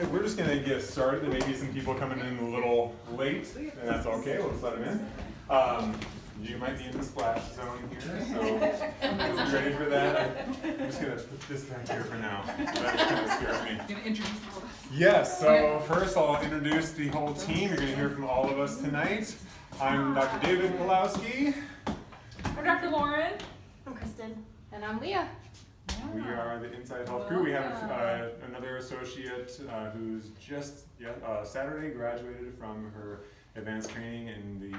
we're just going to get started. There may be some people coming in a little late, and that's okay. We'll just let them in. You might be in the splash zone here, so you ready for that? I'm just going to put this back here for now. That kind of scares me. You're going to introduce all of us? Yes, so first I'll introduce the whole team. You're going to hear from all of us tonight. I'm Dr. David Pulowski. I'm Dr. Lauren. I'm Kristen. And I'm Leah. We are the Inside Health crew. We have another associate who's just Saturday graduated from her advanced training in the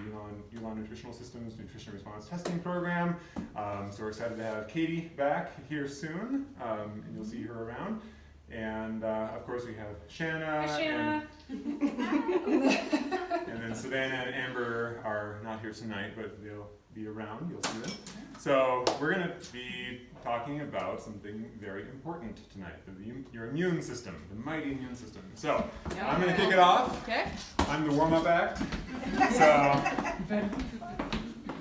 Elon Nutritional Systems Nutrition Response Testing Program. So we're excited to have Katie back here soon, and you'll see her around. And of course we have Shanna. Hi, Shanna. And then Savannah and Amber are not here tonight, but they'll be around. You'll see them. So we're going to be talking about something very important tonight, your immune system, the mighty immune system. So I'm going to kick it off. Okay. I'm the warm-up act.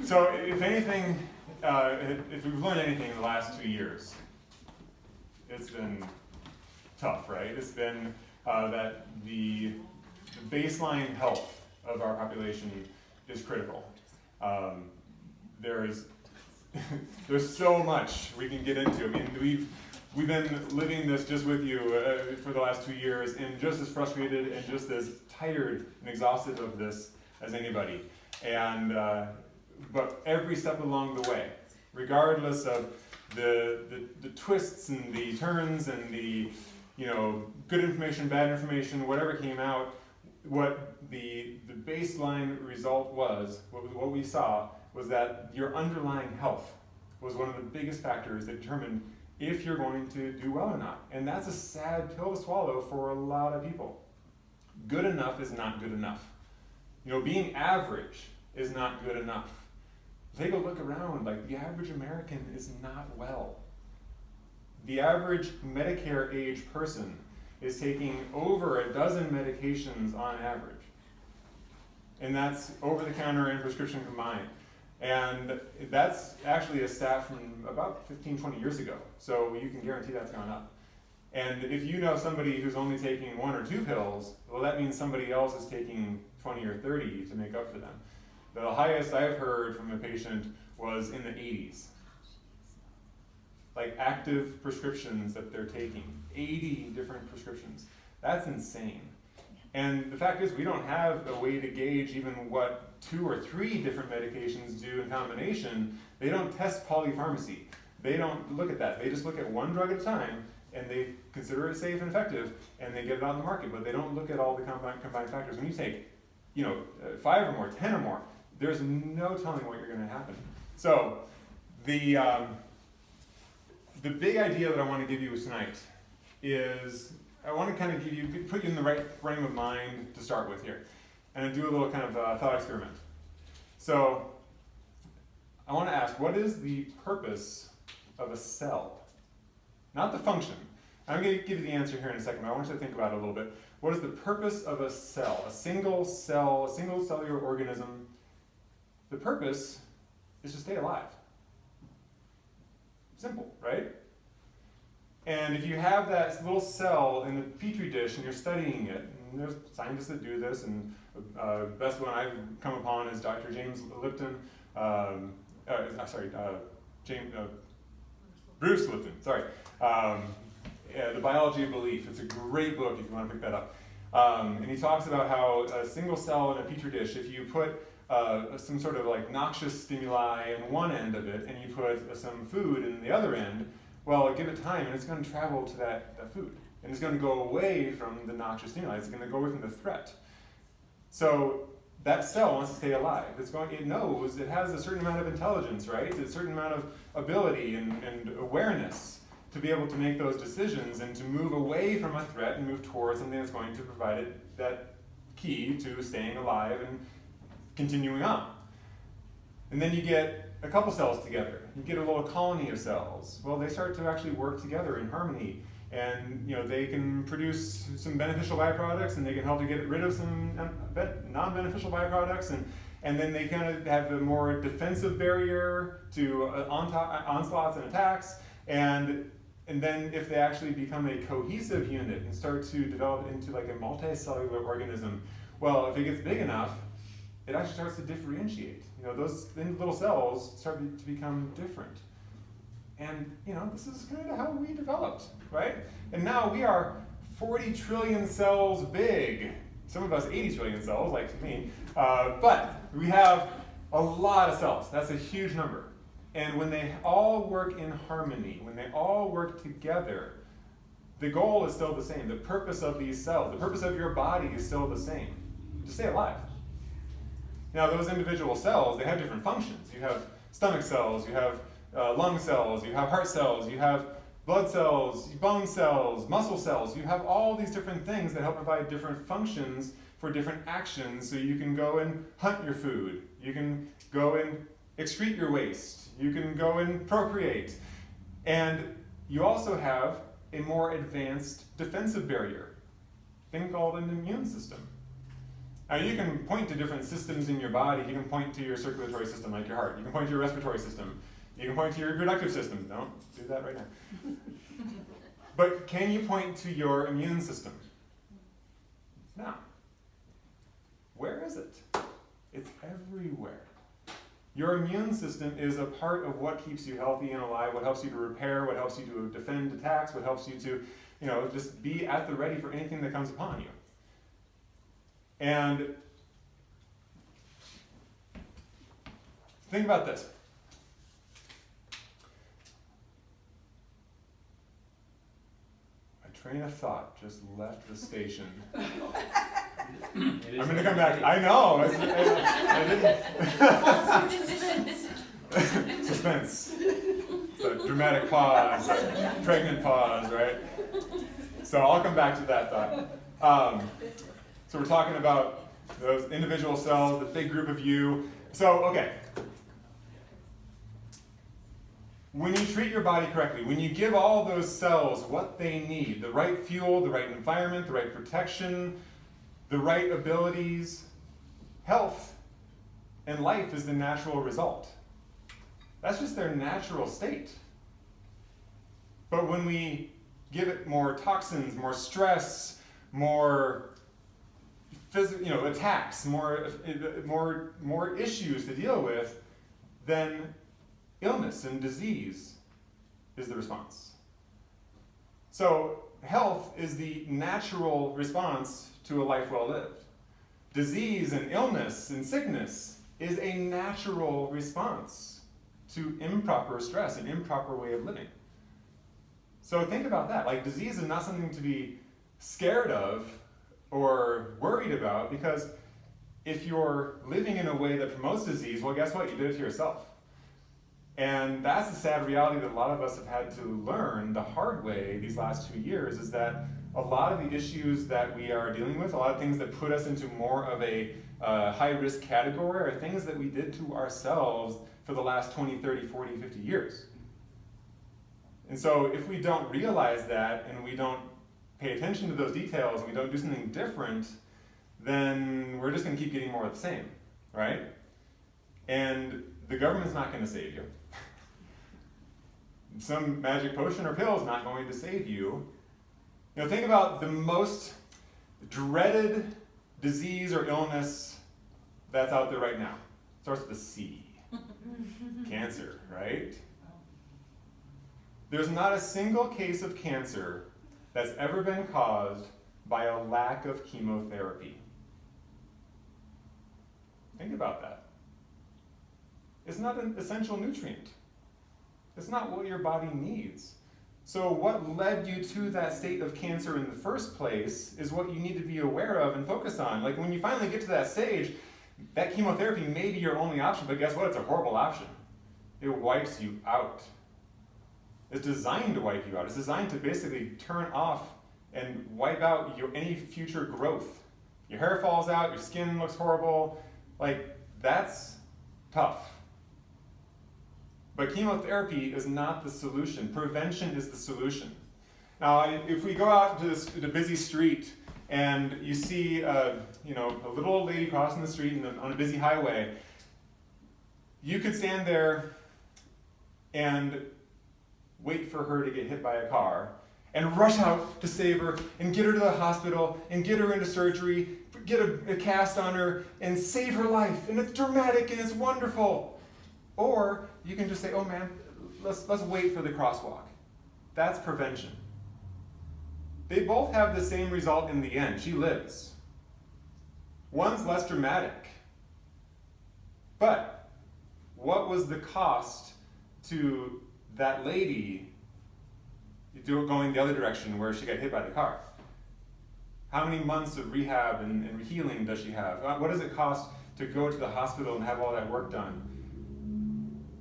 So if anything, if we've learned anything in the last 2 years, it's been tough, right? It's been that the baseline health of our population is critical. There's so much we can get into. I mean, we've been living this just with you for the last 2 years, and just as frustrated and just as tired and exhausted of this as anybody. And but every step along the way, regardless of the twists and the turns and the good information, bad information, whatever came out, what the baseline result was, what we saw was that your underlying health was one of the biggest factors that determined if you're going to do well or not. And that's a sad pill to swallow for a lot of people. Good enough is not good enough. Being average is not good enough. Take a look around, like the average American is not well. The average Medicare age person is taking over a dozen medications on average. And that's over the counter and prescription combined. And that's actually a stat from about 15, 20 years ago. So you can guarantee that's gone up. And if you know somebody who's only taking 1 or 2 pills, well, that means somebody else is taking 20 or 30 to make up for them. The highest I've heard from a patient was in the 80s. Like active prescriptions that they're taking, 80 different prescriptions. That's insane. And the fact is, we don't have a way to gauge even what 2 or 3 different medications do in combination. They don't test polypharmacy. They don't look at that. They just look at one drug at a time, and they consider it safe and effective, and they get it on the market. But they don't look at all the combined factors. When you take, 5 or more, 10 or more, there's no telling what you're going to happen. So the big idea that I want to give you tonight is I want to kind of put you in the right frame of mind to start with here, and do a little kind of thought experiment. So I want to ask, what is the purpose of a cell? Not the function. I'm going to give you the answer here in a second, but I want you to think about it a little bit. What is the purpose of a cell? A single cell, a single cellular organism. The purpose is to stay alive. Simple, right? And if you have that little cell in the petri dish and you're studying it, and there's scientists that do this, and the best one I've come upon is Dr. James Lipton, Bruce Lipton, sorry. The Biology of Belief. It's a great book if you want to pick that up. And he talks about how a single cell in a petri dish, if you put some sort of like noxious stimuli in one end of it, and you put some food in the other end, well, give it time, and it's going to travel to that food. And it's going to go away from the noxious stimuli. It's going to go away from the threat. So that cell wants to stay alive. It knows it has a certain amount of intelligence, right? A certain amount of ability and awareness to be able to make those decisions and to move away from a threat and move towards something that's going to provide it that key to staying alive and continuing on. And then you get a couple cells together. You get a little colony of cells. Well, they start to actually work together in harmony, and they can produce some beneficial byproducts, and they can help to get rid of some non-beneficial byproducts, and then they kind of have a more defensive barrier to onslaughts and attacks, and And then if they actually become a cohesive unit and start to develop into like a multicellular organism, well, if it gets big enough, it actually starts to differentiate. Those little cells start to become different. And, this is kind of how we developed, right? And now we are 40 trillion cells big. Some of us 80 trillion cells, like me. But we have a lot of cells. That's a huge number. And when they all work in harmony, when they all work together, the goal is still the same. The purpose of these cells, the purpose of your body is still the same. To stay alive. Now, those individual cells, they have different functions. You have stomach cells, you have lung cells, you have heart cells, you have blood cells, bone cells, muscle cells. You have all these different things that help provide different functions for different actions. So you can go and hunt your food. You can go and excrete your waste. You can go and procreate. And you also have a more advanced defensive barrier, thing called an immune system. Now you can point to different systems in your body. You can point to your circulatory system, like your heart. You can point to your respiratory system. You can point to your reproductive system. Don't do that right now. But can you point to your immune system? Now, where is it? It's everywhere. Your immune system is a part of what keeps you healthy and alive, what helps you to repair, what helps you to defend attacks, what helps you to, just be at the ready for anything that comes upon you. And think about this. A train of thought just left the station. I'm going to come back. I know. I didn't. Suspense. It's a dramatic pause, a pregnant pause, right? So I'll come back to that thought. So we're talking about those individual cells, the big group of you. So, okay. When you treat your body correctly, when you give all those cells what they need, the right fuel, the right environment, the right protection, the right abilities, health and life is the natural result. That's just their natural state. But when we give it more toxins, more stress, more attacks, more issues to deal with, then illness and disease is the response. So health is the natural response to a life well lived. Disease and illness and sickness is a natural response to improper stress, an improper way of living. So think about that. Like, disease is not something to be scared of or worried about, because if you're living in a way that promotes disease, well, guess what? You did it to yourself. And that's the sad reality that a lot of us have had to learn the hard way these last 2 years, is that a lot of the issues that we are dealing with, a lot of things that put us into more of a high-risk category, are things that we did to ourselves for the last 20, 30, 40, 50 years. And so if we don't realize that, and we don't pay attention to those details, and we don't do something different, then we're just going to keep getting more of the same, right? And the government's not going to save you. Some magic potion or pill is not going to save you. Think about the most dreaded disease or illness that's out there right now. It starts with a C. Cancer, right? There's not a single case of cancer that's ever been caused by a lack of chemotherapy. Think about that. It's not an essential nutrient. It's not what your body needs. So what led you to that state of cancer in the first place is what you need to be aware of and focus on. Like, when you finally get to that stage, that chemotherapy may be your only option, but guess what? It's a horrible option. It wipes you out. It's designed to wipe you out. It's designed to basically turn off and wipe out any future growth. Your hair falls out, your skin looks horrible. Like, that's tough. But chemotherapy is not the solution. Prevention is the solution. Now, if we go out to the busy street and you see a little old lady crossing the street on a busy highway, you could stand there and wait for her to get hit by a car and rush out to save her and get her to the hospital and get her into surgery, get a cast on her and save her life. And it's dramatic and it's wonderful. Or you can just say, oh man, let's wait for the crosswalk. That's prevention. They both have the same result in the end. She lives. One's less dramatic. But what was the cost to that lady going the other direction where she got hit by the car? How many months of rehab and healing does she have? What does it cost to go to the hospital and have all that work done?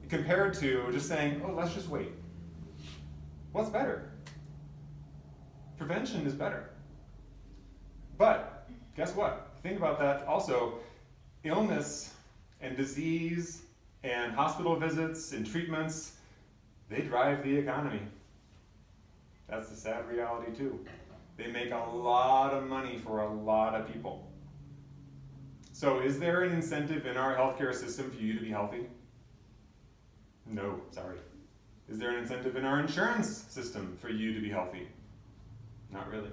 Compared to just saying, oh, let's just wait. What's better? Prevention is better. But guess what? Think about that also. Illness and disease and hospital visits and treatments, they drive the economy. That's the sad reality too. They make a lot of money for a lot of people. So is there an incentive in our healthcare system for you to be healthy? No, sorry. Is there an incentive in our insurance system for you to be healthy? Not really.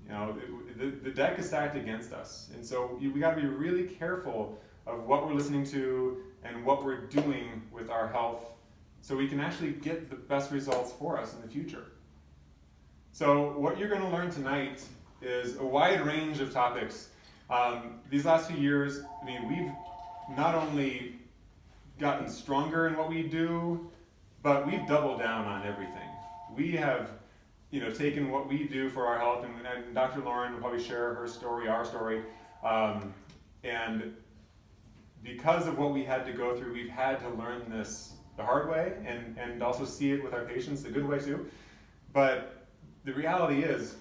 You know, the deck is stacked against us. And so we got to be really careful of what we're listening to and what we're doing with our health so we can actually get the best results for us in the future. So what you're going to learn tonight is a wide range of topics. These last few years, I mean, we've not only gotten stronger in what we do, but we've doubled down on everything. We have, taken what we do for our health, and Dr. Lauren will probably share her story, our story, and because of what we had to go through, we've had to learn this the hard way and also see it with our patients the good way too. But the reality is,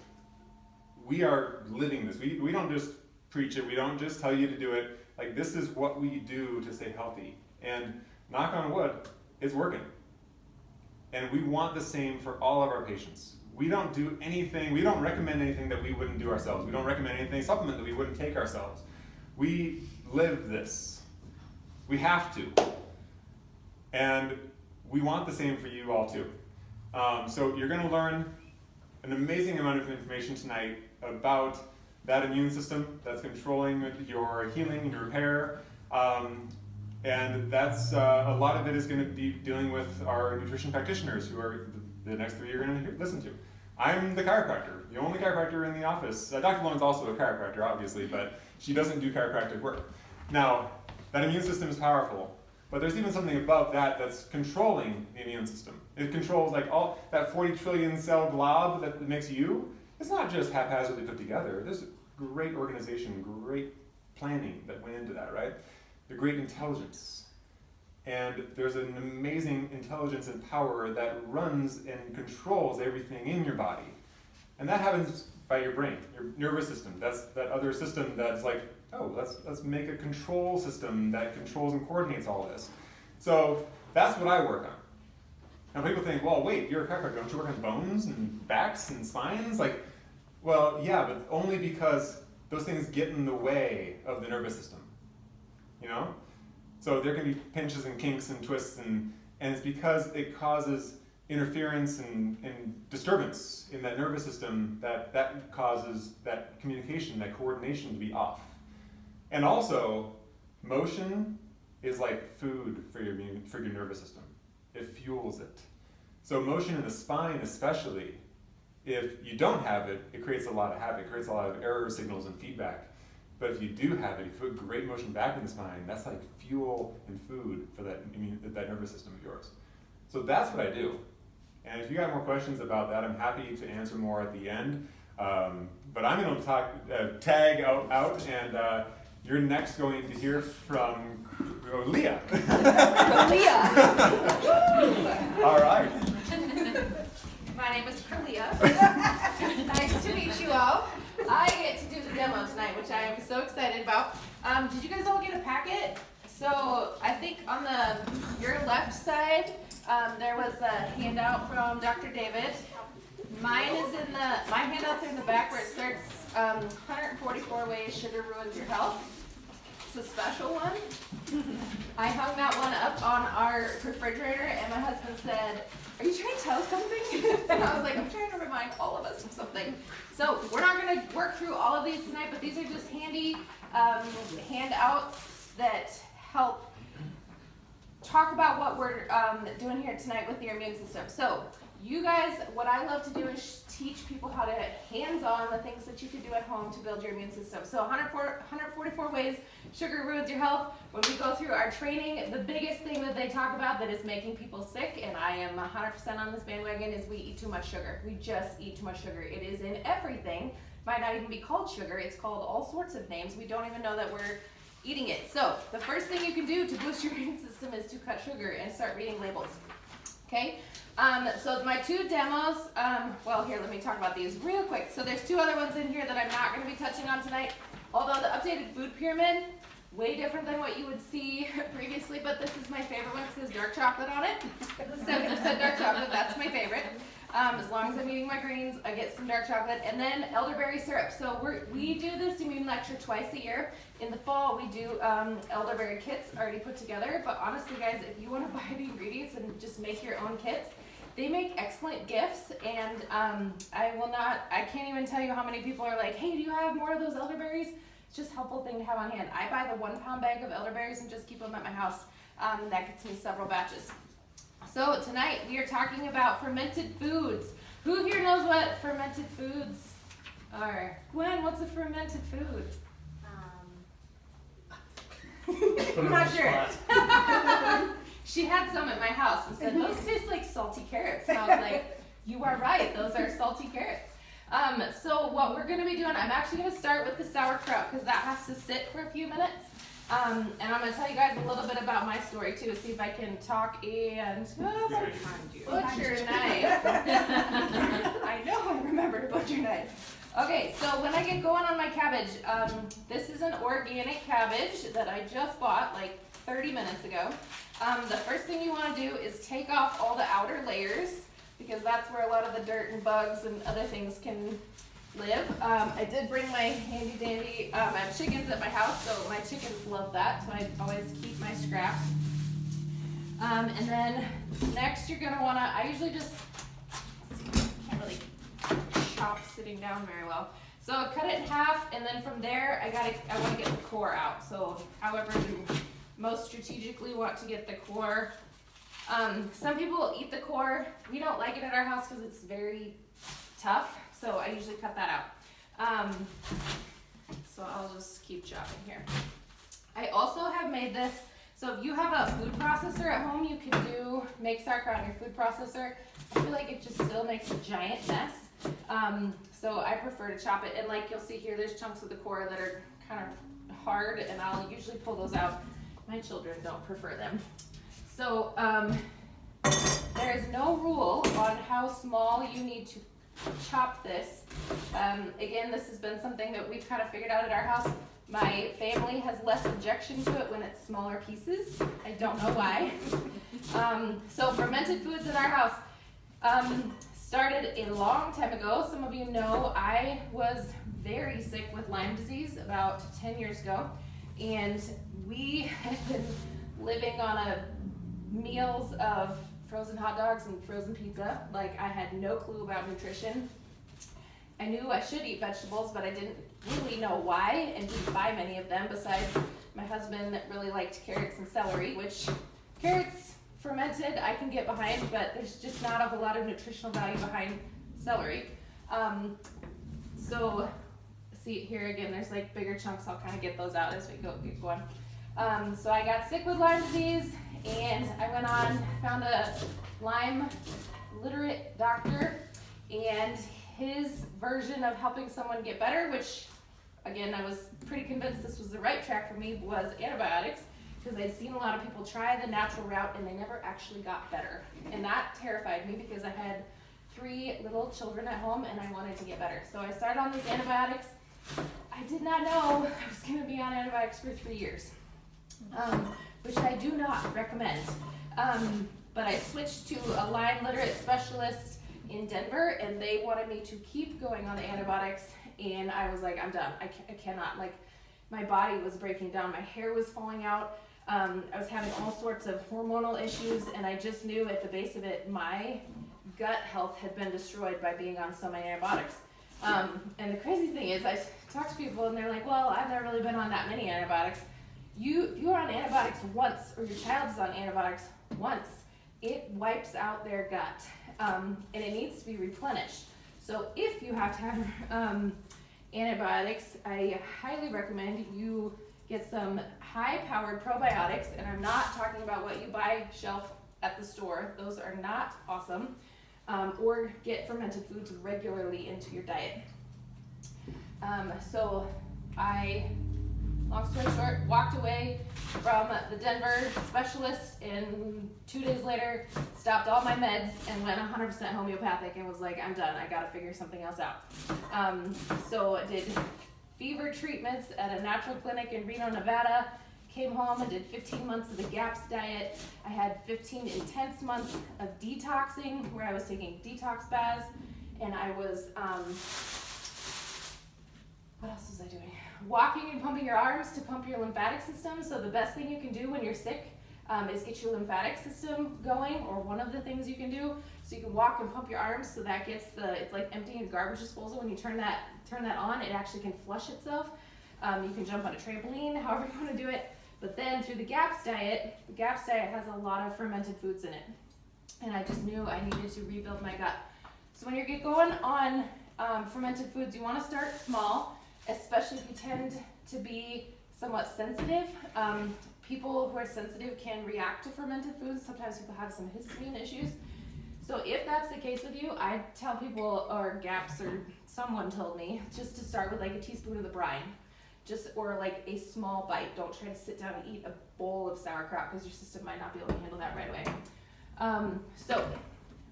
we are living this. We don't just preach it. We don't just tell you to do it. Like, this is what we do to stay healthy. And knock on wood, it's working. And we want the same for all of our patients. We don't do anything, we don't recommend anything that we wouldn't do ourselves. We don't recommend anything, supplement that we wouldn't take ourselves. We live this. We have to. And we want the same for you all too. So you're going to learn an amazing amount of information tonight about that immune system that's controlling your healing and your repair. And that's a lot of it is going to be dealing with our nutrition practitioners, who are the next three you're going to listen to. I'm the chiropractor, the only chiropractor in the office. Dr. Lauren's also a chiropractor, obviously, but she doesn't do chiropractic work. Now, that immune system is powerful, but there's even something above that that's controlling the immune system. It controls like all that 40 trillion cell glob that makes you. It's not just haphazardly put together. There's great organization, great planning that went into that, right? The great intelligence. And there's an amazing intelligence and power that runs and controls everything in your body. And that happens by your brain, your nervous system. That's that other system that's like, oh, let's make a control system that controls and coordinates all this. So that's what I work on. Now people think, well, wait, you're a chiropractor, don't you work on bones and backs and spines? Like, well, yeah, but only because those things get in the way of the nervous system. So there can be pinches and kinks and twists, and it's because it causes interference and disturbance in that nervous system that causes that communication, that coordination to be off. And also, motion is like food for your nervous system. It fuels it. So motion in the spine especially, if you don't have it, it creates a lot of havoc, it creates a lot of error signals and feedback. But if you do have it, if you put great motion back in the spine, that's like fuel and food for that nervous system of yours. So that's what I do. And if you got more questions about that, I'm happy to answer more at the end. But I'm going to tag out, and you're next going to hear from Leah. Leah. All right. My name is Leah. Nice to meet you all. I get to do the demo tonight, which I am so excited about. Did you guys all get a packet? So I think on your left side, there was a handout from Dr. David. My handout's in the back where it starts 144 ways sugar ruins your health. It's a special one. I hung that one up on our refrigerator, and my husband said, "Are you trying to tell us something?" And I was like, "I'm trying to remind all of us of something." So we're not going to work through all of these tonight, but these are just handy handouts that help talk about what we're doing here tonight with your immune system. So you guys, what I love to do is teach people how to hands-on the things that you can do at home to build your immune system. So 144 ways sugar ruins your health. When we go through our training, the biggest thing that they talk about that is making people sick, and I am 100% on this bandwagon, is we eat too much sugar. We just eat too much sugar. It is in everything. Might not even be called sugar. It's called all sorts of names. We don't even know that we're eating it. So the first thing you can do to boost your immune system is to cut sugar and start reading labels. Okay? So my two demos, well, here, let me talk about these real quick. So there's two other ones in here that I'm not going to be touching on tonight. Although the updated food pyramid, way different than what you would see previously, but this is my favorite one because it says dark chocolate on it. It said dark chocolate, that's my favorite. As long as I'm eating my greens, I get some dark chocolate. And then elderberry syrup. So we do this immune lecture twice a year. In the fall, we do elderberry kits already put together. But honestly, guys, if you want to buy the ingredients and just make your own kits, they make excellent gifts. And I can't even tell you how many people are like, "Hey, do you have more of those elderberries?" It's just a helpful thing to have on hand. I buy the 1 pound bag of elderberries and just keep them at my house. That gets me several batches. So tonight we are talking about fermented foods. Who here knows what fermented foods are? Gwen, what's a fermented food? I'm not sure. She had some at my house and said, "Those taste like salty carrots." And I was like, "You are right, those are salty carrots." So what we're going to be doing, I'm actually going to start with the sauerkraut because that has to sit for a few minutes. And I'm going to tell you guys a little bit about my story too, see if I can talk and butcher knife. I know I remember to butcher knife. Okay, so when I get going on my cabbage, this is an organic cabbage that I just bought like 30 minutes ago. The first thing you want to do is take off all the outer layers because that's where a lot of the dirt and bugs and other things can live. I did bring my handy dandy, I have chickens at my house, so my chickens love that, so I always keep my scraps. And then next you're going to want to, I usually just, can't really chop sitting down very well. So cut it in half, and then from there I want to get the core out. So however you most strategically want to get the core. Some people eat the core. We don't like it at our house because it's very tough. So I usually cut that out. So I'll just keep chopping here. I also have made this, so if you have a food processor at home, you can make sauerkraut in your food processor. I feel like it just still makes a giant mess. So I prefer to chop it, and like you'll see here, there's chunks of the core that are kind of hard, and I'll usually pull those out. My children don't prefer them. So there is no rule on how small you need to chop this. Again, this has been something that we've kind of figured out at our house. My family has less objection to it when it's smaller pieces. I don't know why. So fermented foods in our house started a long time ago. Some of you know I was very sick with Lyme disease about 10 years ago, and we had been living on meals of frozen hot dogs and frozen pizza. Like, I had no clue about nutrition. I knew I should eat vegetables, but I didn't really know why and didn't buy many of them, besides my husband really liked carrots and celery, which carrots fermented I can get behind, but there's just not a whole lot of nutritional value behind celery. So see here again, there's like bigger chunks. I'll kind of get those out as we get going. So I got sick with Lyme disease, and I went on, found a Lyme literate doctor, and his version of helping someone get better, which again, I was pretty convinced this was the right track for me, was antibiotics, because I'd seen a lot of people try the natural route and they never actually got better. And that terrified me because I had 3 little children at home and I wanted to get better. So I started on these antibiotics. I did not know I was going to be on antibiotics for 3 years, which I do not recommend. But I switched to a Lyme literate specialist in Denver, and they wanted me to keep going on the antibiotics, and I was like, I'm done. I cannot. Like, my body was breaking down. My hair was falling out. I was having all sorts of hormonal issues, and I just knew at the base of it, my gut health had been destroyed by being on so many antibiotics. And the crazy thing is, I talk to people and they're like, well, I've never really been on that many antibiotics. If you're on antibiotics once, or your child is on antibiotics once, it wipes out their gut, and it needs to be replenished. So if you have to have antibiotics, I highly recommend you get some high-powered probiotics, and I'm not talking about what you buy shelf at the store. Those are not awesome. Or get fermented foods regularly into your diet. So I, long story short, walked away from the Denver specialist, and 2 days later stopped all my meds and went 100% homeopathic and was like, I'm done, I gotta figure something else out. So I did fever treatments at a natural clinic in Reno, Nevada. Came home and did 15 months of the GAPS diet. I had 15 intense months of detoxing where I was taking detox baths, and I was, what else was I doing? Walking and pumping your arms to pump your lymphatic system. So the best thing you can do when you're sick is get your lymphatic system going, or one of the things you can do. So you can walk and pump your arms, so that gets it's like emptying a garbage disposal. When you turn that on, it actually can flush itself. You can jump on a trampoline, however you want to do it. But then through the GAPS diet has a lot of fermented foods in it. And I just knew I needed to rebuild my gut. So when you get going on fermented foods, you want to start small, especially if you tend to be somewhat sensitive. People who are sensitive can react to fermented foods. Sometimes people have some histamine issues. So if that's the case with you, I tell people, or GAPS, or someone told me, just to start with like a teaspoon of the brine. Or like a small bite. Don't try to sit down and eat a bowl of sauerkraut, because your system might not be able to handle that right away. So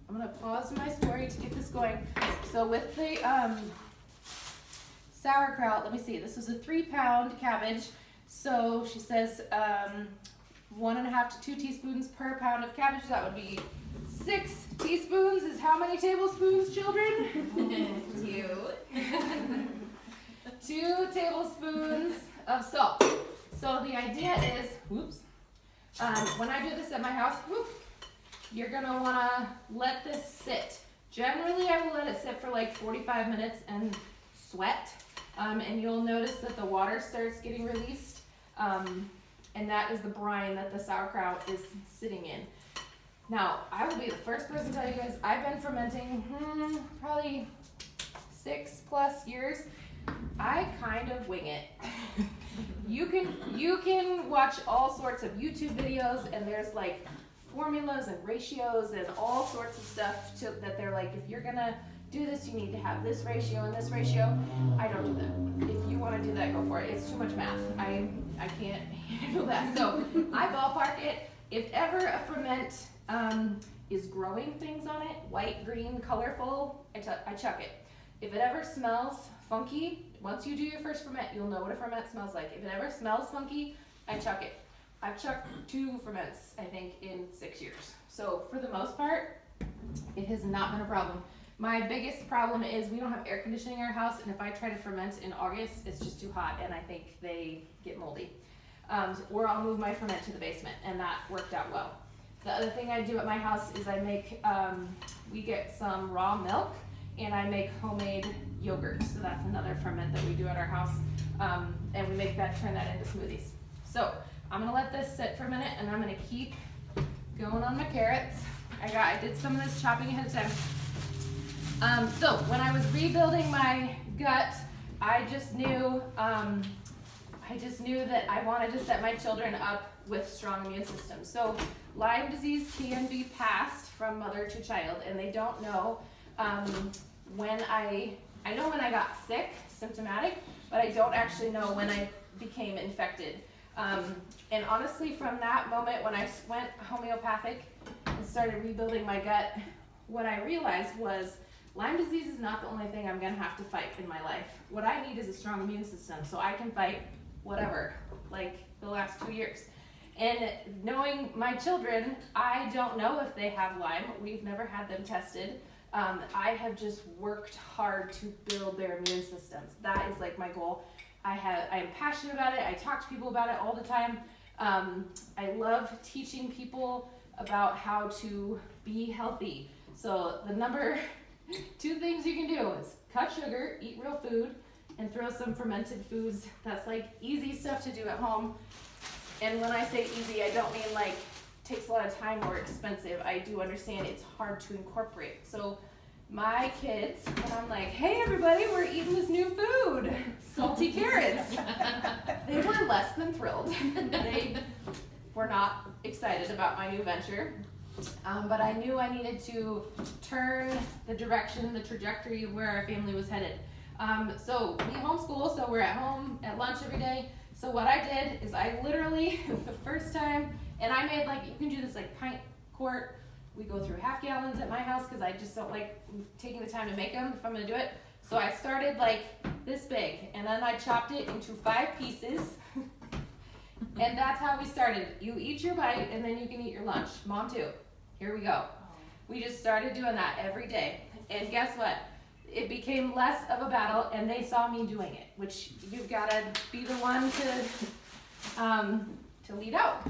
I'm gonna pause my story to get this going. So with the sauerkraut, let me see, this was a 3-pound cabbage. So she says 1.5 to 2 teaspoons per pound of cabbage. That would be 6 teaspoons is how many tablespoons, children? 2. 2 tablespoons of salt. So the idea is, when I do this at my house, you're gonna wanna let this sit. Generally, I will let it sit for like 45 minutes and sweat, and you'll notice that the water starts getting released, and that is the brine that the sauerkraut is sitting in. Now, I will be the first person to tell you guys, I've been fermenting probably 6+ years. I kind of wing it. You can watch all sorts of YouTube videos, and there's like formulas and ratios and all sorts of stuff that they're like, if you're gonna do this, you need to have this ratio and this ratio. I don't do that. If you want to do that, go for it. It's too much math. I can't handle that. So I ballpark it. If ever a ferment is growing things on it, white, green, colorful, I chuck it. If it ever smells funky, once you do your first ferment, you'll know what a ferment smells like. If it ever smells funky, I chuck it. I've chucked 2 ferments, I think, in 6 years. So for the most part, it has not been a problem. My biggest problem is we don't have air conditioning in our house, and if I try to ferment in August, it's just too hot, and I think they get moldy. Or I'll move my ferment to the basement, and that worked out well. The other thing I do at my house is I make, we get some raw milk, and I make homemade yogurt. So that's another ferment that we do at our house, and we make that, turn that into smoothies. So I'm gonna let this sit for a minute, and I'm gonna keep going on my carrots. I did some of this chopping ahead of time. So when I was rebuilding my gut, I just knew that I wanted to set my children up with strong immune systems. So Lyme disease can be passed from mother to child, and they don't know when I know when I got sick, symptomatic, but I don't actually know when I became infected. And honestly, from that moment when I went homeopathic and started rebuilding my gut, what I realized was Lyme disease is not the only thing I'm gonna have to fight in my life. What I need is a strong immune system so I can fight whatever, like the last 2 years. And knowing my children, I don't know if they have Lyme. We've never had them tested. I have just worked hard to build their immune systems. That is like my goal. I am passionate about it. I talk to people about it all the time. I love teaching people about how to be healthy. So the number 2 things you can do is cut sugar, eat real food, and throw some fermented foods. That's like easy stuff to do at home. And when I say easy, I don't mean like takes a lot of time or expensive. I do understand it's hard to incorporate. So my kids, when I'm like, hey everybody, we're eating this new food, salty carrots, they were less than thrilled. They were not excited about my new venture. But I knew I needed to turn the direction, the trajectory of where our family was headed. So we homeschool, so we're at home at lunch every day. So what I did is I literally, the first time, and I made like, you can do this like pint, quart. We go through half gallons at my house because I just don't like taking the time to make them if I'm gonna do it. So I started like this big, and then I chopped it into 5 pieces. And that's how we started. You eat your bite, and then you can eat your lunch. Mom too. Here we go. We just started doing that every day. And guess what? It became less of a battle, and they saw me doing it, which you've got to be the one to lead out.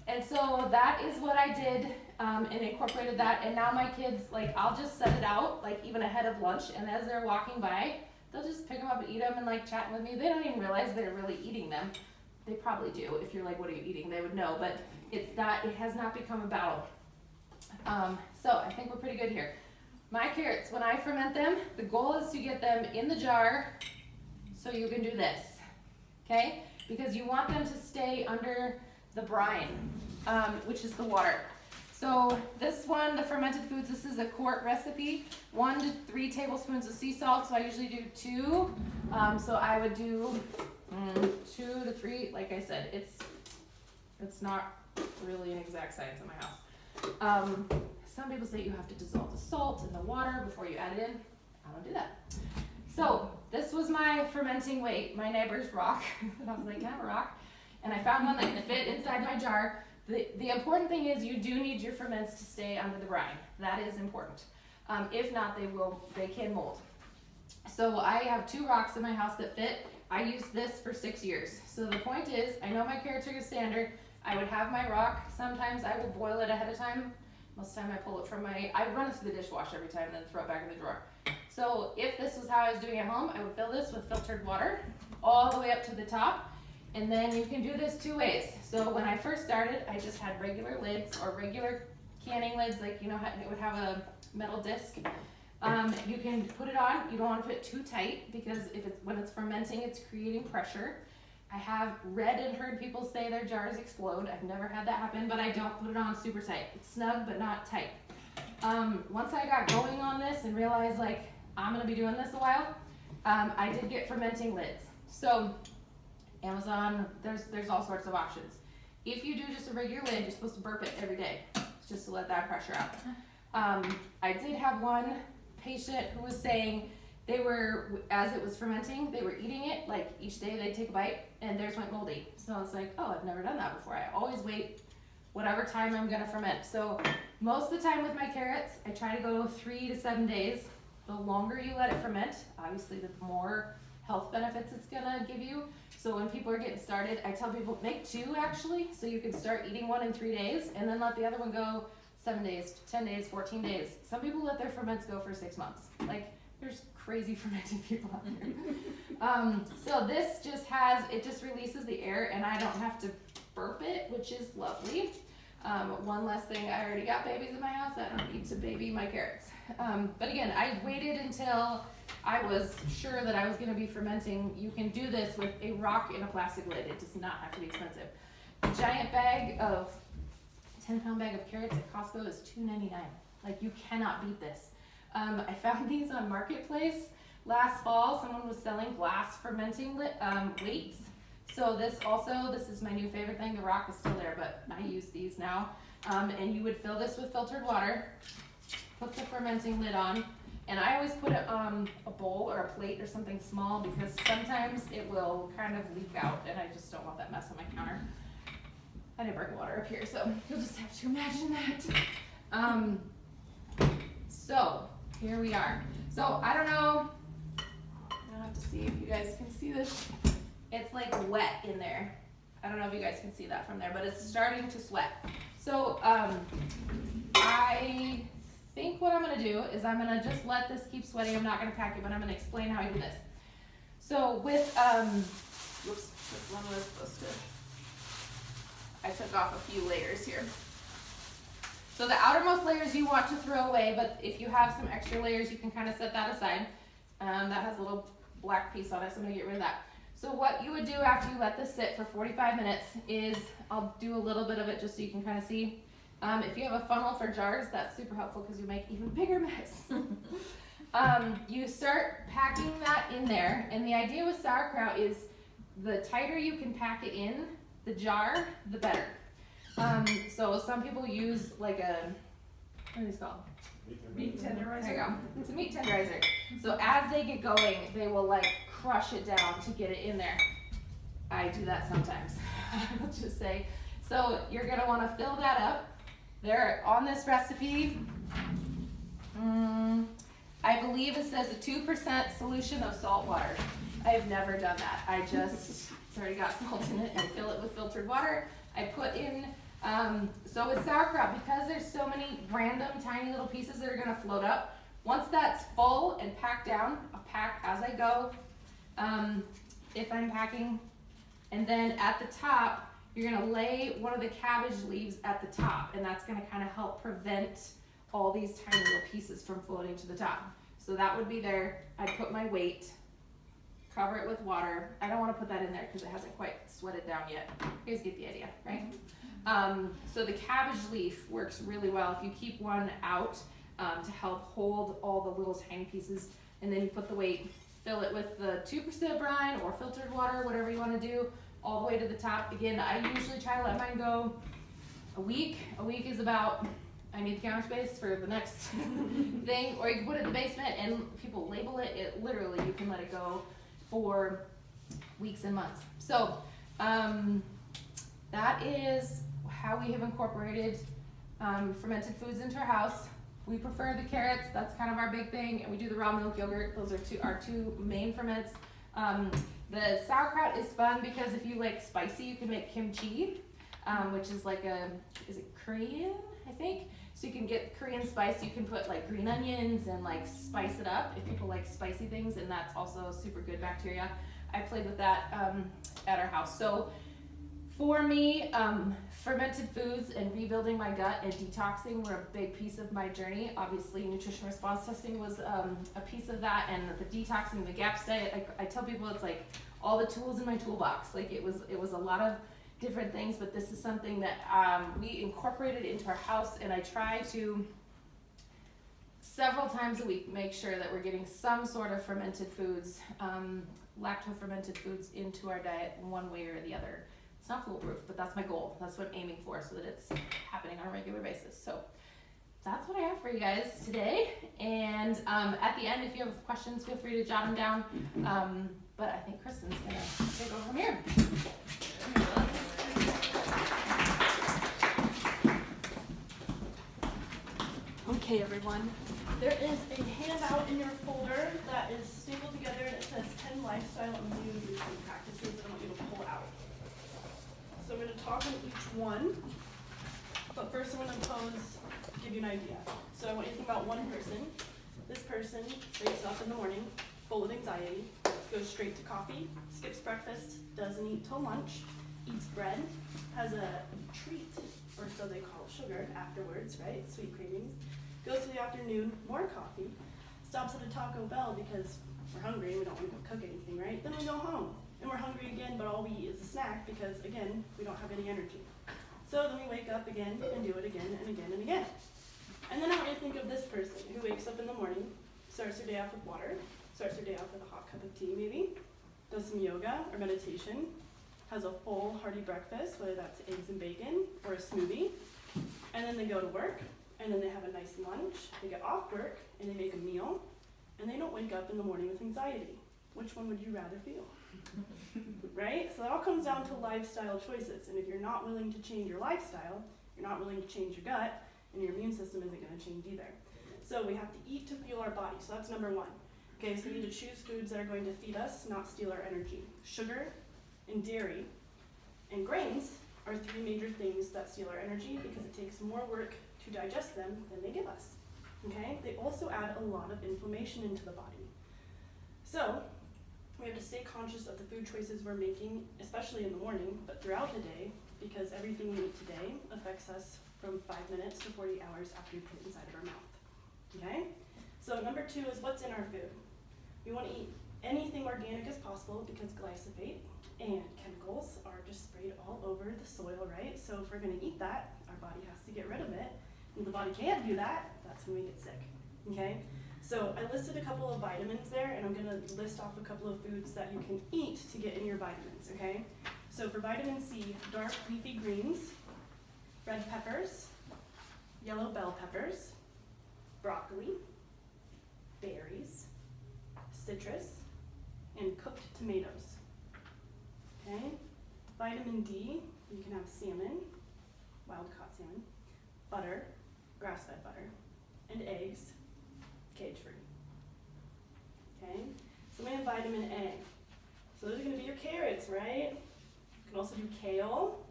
And so that is what I did, and incorporated that. And now my kids, like, I'll just set it out, like even ahead of lunch, and as they're walking by, they'll just pick them up and eat them and like chatting with me. They don't even realize they're really eating them. They probably do. If you're like, what are you eating? They would know, but it has not become a battle. So I think we're pretty good here. My carrots, when I ferment them, the goal is to get them in the jar so you can do this, okay? Because you want them to stay under the brine, which is the water. So this one, the fermented foods, this is a quart recipe, 1 to 3 tablespoons of sea salt, so I usually do 2. So I would do 2 to 3, like I said, it's not really an exact science in my house. Some people say you have to dissolve the salt in the water before you add it in. I don't do that. So this was my fermenting weight, my neighbor's rock. And I was like, can I have a rock? And I found one that could fit inside my jar. The important thing is you do need your ferments to stay under the brine. That is important. If not, they can mold. So I have 2 rocks in my house that fit. I used this for 6 years. So the point is, I know my carrots are gonna stay under. I would have my rock. Sometimes I will boil it ahead of time. Most of the time I pull it from I run it through the dishwasher every time and then throw it back in the drawer. So if this was how I was doing at home, I would fill this with filtered water all the way up to the top. And then you can do this 2 ways. So when I first started, I just had regular lids or regular canning lids, like you know how it would have a metal disc. You can put it on. You don't want to put it too tight because when it's fermenting, it's creating pressure. I have read and heard people say their jars explode. I've never had that happen, but I don't put it on super tight. It's snug, but not tight. Once I got going on this and realized like I'm gonna be doing this a while, I did get fermenting lids. So Amazon, there's all sorts of options. If you do just a regular lid, you're supposed to burp it every day, just to let that pressure out. I did have one patient who was saying as it was fermenting, they were eating it, like each day they'd take a bite, and theirs went moldy. So I was like, oh, I've never done that before. I always wait whatever time I'm gonna ferment. So most of the time with my carrots, I try to go 3 to 7 days. The longer you let it ferment, obviously the more health benefits it's gonna give you. So when people are getting started, I tell people, make 2 actually, so you can start eating one in 3 days, and then let the other one go 7 days, 10 days, 14 days. Some people let their ferments go for 6 months. Like, there's crazy fermenting people out there. So this just releases the air, and I don't have to burp it, which is lovely. One less thing, I already got babies in my house. I don't need to baby my carrots. But again, I waited until I was sure that I was gonna be fermenting. You can do this with a rock in a plastic lid. It does not have to be expensive. A giant bag of, 10-pound bag of carrots at Costco is $2.99. Like, you cannot beat this. I found these on Marketplace last fall. Someone was selling glass fermenting weights. So this is my new favorite thing. The rock is still there, but I use these now. And you would fill this with filtered water, put the fermenting lid on, and I always put it on a bowl or a plate or something small because sometimes it will kind of leak out, and I just don't want that mess on my counter. I didn't bring water up here, so you'll just have to imagine that. So here we are. So I don't know. I'll have to see if you guys can see this. it's like wet in there. I don't know if you guys can see that from there, but it's starting to sweat. So I think what I'm gonna do is I'm gonna just let this keep sweating. I'm not gonna pack it, but I'm gonna explain how I do this. So with, whoops, this one was supposed to, I took off a few layers here. So the outermost layers you want to throw away, but if you have some extra layers, you can kind of set that aside. That has a little black piece on it, so I'm gonna get rid of that. So what you would do after you let this sit for 45 minutes is, I'll do a little bit of it just so you can kind of see. If you have a funnel for jars, that's super helpful because you make even bigger mess. You start packing that in there, and the idea with sauerkraut is the tighter you can pack it in the jar, the better. So some people use like a, what are these called? Meat tenderizer. There you go. It's a meat tenderizer. So as they get going, they will like crush it down to get it in there. I do that sometimes. I'll just say. So you're gonna want to fill that up. There on this recipe, I believe it says a 2% solution of salt water. I have never done that. I just, it's already got salt in it, and fill it with filtered water. I put in, so with sauerkraut, because there's so many random tiny little pieces that are gonna float up, once that's full and packed down, I'll pack as I go, if I'm packing. And then at the top, you're gonna lay one of the cabbage leaves at the top, and that's gonna kind of help prevent all these tiny little pieces from floating to the top. So that would be there. I'd put my weight, cover it with water. I don't want to put that in there because it hasn't quite sweated down yet. You guys get the idea, right? So the cabbage leaf works really well if you keep one out to help hold all the little tiny pieces, and then you put the weight, fill it with the 2% brine or filtered water, whatever you want to do, all the way to the top. Again, I usually try to let mine go a week. A week is about, I need the counter space for the next thing, or you can put it in the basement and people label it. It literally, you can let it go for weeks and months. So that is how we have incorporated fermented foods into our house. We prefer the carrots, that's kind of our big thing, and we do the raw milk yogurt. Those are our two main ferments. The sauerkraut is fun because if you like spicy, you can make kimchi, which is like is it Korean, I think? So you can get Korean spice, you can put like green onions and like spice it up if people like spicy things, and that's also super good bacteria. I played with that at our house. So for me, fermented foods and rebuilding my gut and detoxing were a big piece of my journey. Obviously, nutrition response testing was a piece of that, and the detoxing, the GAPS diet. I tell people it's like all the tools in my toolbox. Like it was a lot of different things, but this is something that we incorporated into our house, and I try to several times a week make sure that we're getting some sort of fermented foods, lacto-fermented foods into our diet in one way or the other. It's not foolproof, but that's my goal. That's what I'm aiming for, so that it's happening on a regular basis. So that's what I have for you guys today. And at the end, if you have questions, feel free to jot them down. But I think Kristen's gonna take over from here. Okay, everyone. There is a handout in your folder that is stapled together, and it says 10 lifestyle immune boosting practices that I want you to pull out. So I'm going to talk on each one, but first I'm going to give you an idea. So I want you to think about one person. This person wakes up in the morning full of anxiety, goes straight to coffee, skips breakfast, doesn't eat till lunch, eats bread, has a treat, or so they call sugar, afterwards, right? Sweet cravings. Goes to the afternoon, more coffee, stops at a Taco Bell because we're hungry and we don't want to go cook anything, right? Then we go home and we're hungry again, but all we eat is a snack because, again, we don't have any energy. So then we wake up again and do it again and again and again. And then I want you to think of this person who wakes up in the morning, starts their day off with water, starts their day off with a hot cup of tea maybe, does some yoga or meditation, has a full hearty breakfast, whether that's eggs and bacon or a smoothie, and then they go to work, and then they have a nice lunch, they get off work, and they make a meal, and they don't wake up in the morning with anxiety. Which one would you rather feel? Right? So that all comes down to lifestyle choices, and if you're not willing to change your lifestyle, you're not willing to change your gut, and your immune system isn't going to change either. So we have to eat to fuel our body, so that's number one. Okay, so we need to choose foods that are going to feed us, not steal our energy. Sugar and dairy and grains are three major things that steal our energy because it takes more work to digest them than they give us. Okay? They also add a lot of inflammation into the body. So, we have to stay conscious of the food choices we're making, especially in the morning, but throughout the day, because everything we eat today affects us from 5 minutes to 40 hours after we put it inside of our mouth. Okay? So number 2 is what's in our food. We want to eat anything organic as possible because glyphosate and chemicals are just sprayed all over the soil, right? So if we're going to eat that, our body has to get rid of it. And if the body can't do that, that's when we get sick. Okay? So I listed a couple of vitamins there, and I'm going to list off a couple of foods that you can eat to get in your vitamins, okay? So for vitamin C, dark leafy greens, red peppers, yellow bell peppers, broccoli, berries, citrus, and cooked tomatoes. Okay? Vitamin D, you can have salmon, wild-caught salmon, butter, grass-fed butter, and eggs, cage-free. Okay? So we have vitamin A. So those are going to be your carrots, right? You can also do kale,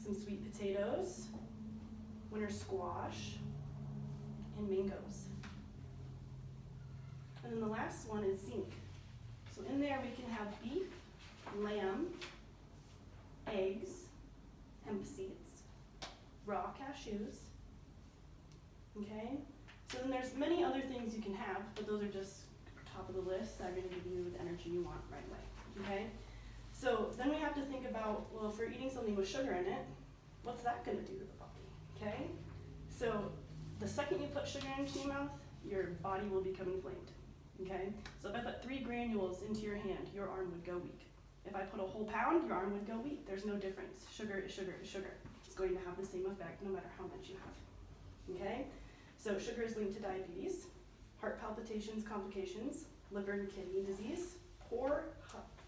some sweet potatoes, winter squash, and mangoes. And then the last one is zinc. So in there we can have beef, lamb, eggs, hemp seeds, raw cashews. Okay? So then there's many other things you can have, but those are just top of the list that are going to give you the energy you want right away. Okay? So then we have to think about, well, if we're eating something with sugar in it, what's that going to do to the body? Okay? So the second you put sugar into your mouth, your body will become inflamed. Okay? So if I put 3 granules into your hand, your arm would go weak. If I put a whole pound, your arm would go weak. There's no difference. Sugar is sugar is sugar. It's going to have the same effect no matter how much you have. Okay? So sugar is linked to diabetes, heart palpitations, complications, liver and kidney disease, poor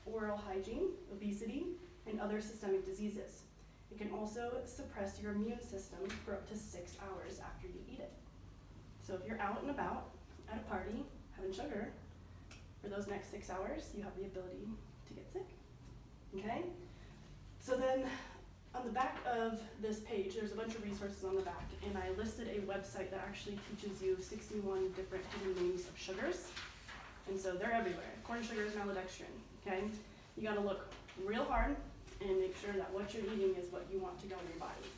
oral hygiene, obesity, and other systemic diseases. It can also suppress your immune system for up to 6 hours after you eat it. So if you're out and about at a party having sugar, for those next 6 hours, you have the ability to get sick. Okay? So then on the back of this page, there's a bunch of resources on the back, and I listed a website that actually teaches you 61 different hidden names of sugars. And so they're everywhere. Corn sugar is maltodextrin, okay? You gotta look real hard and make sure that what you're eating is what you want to go in your body.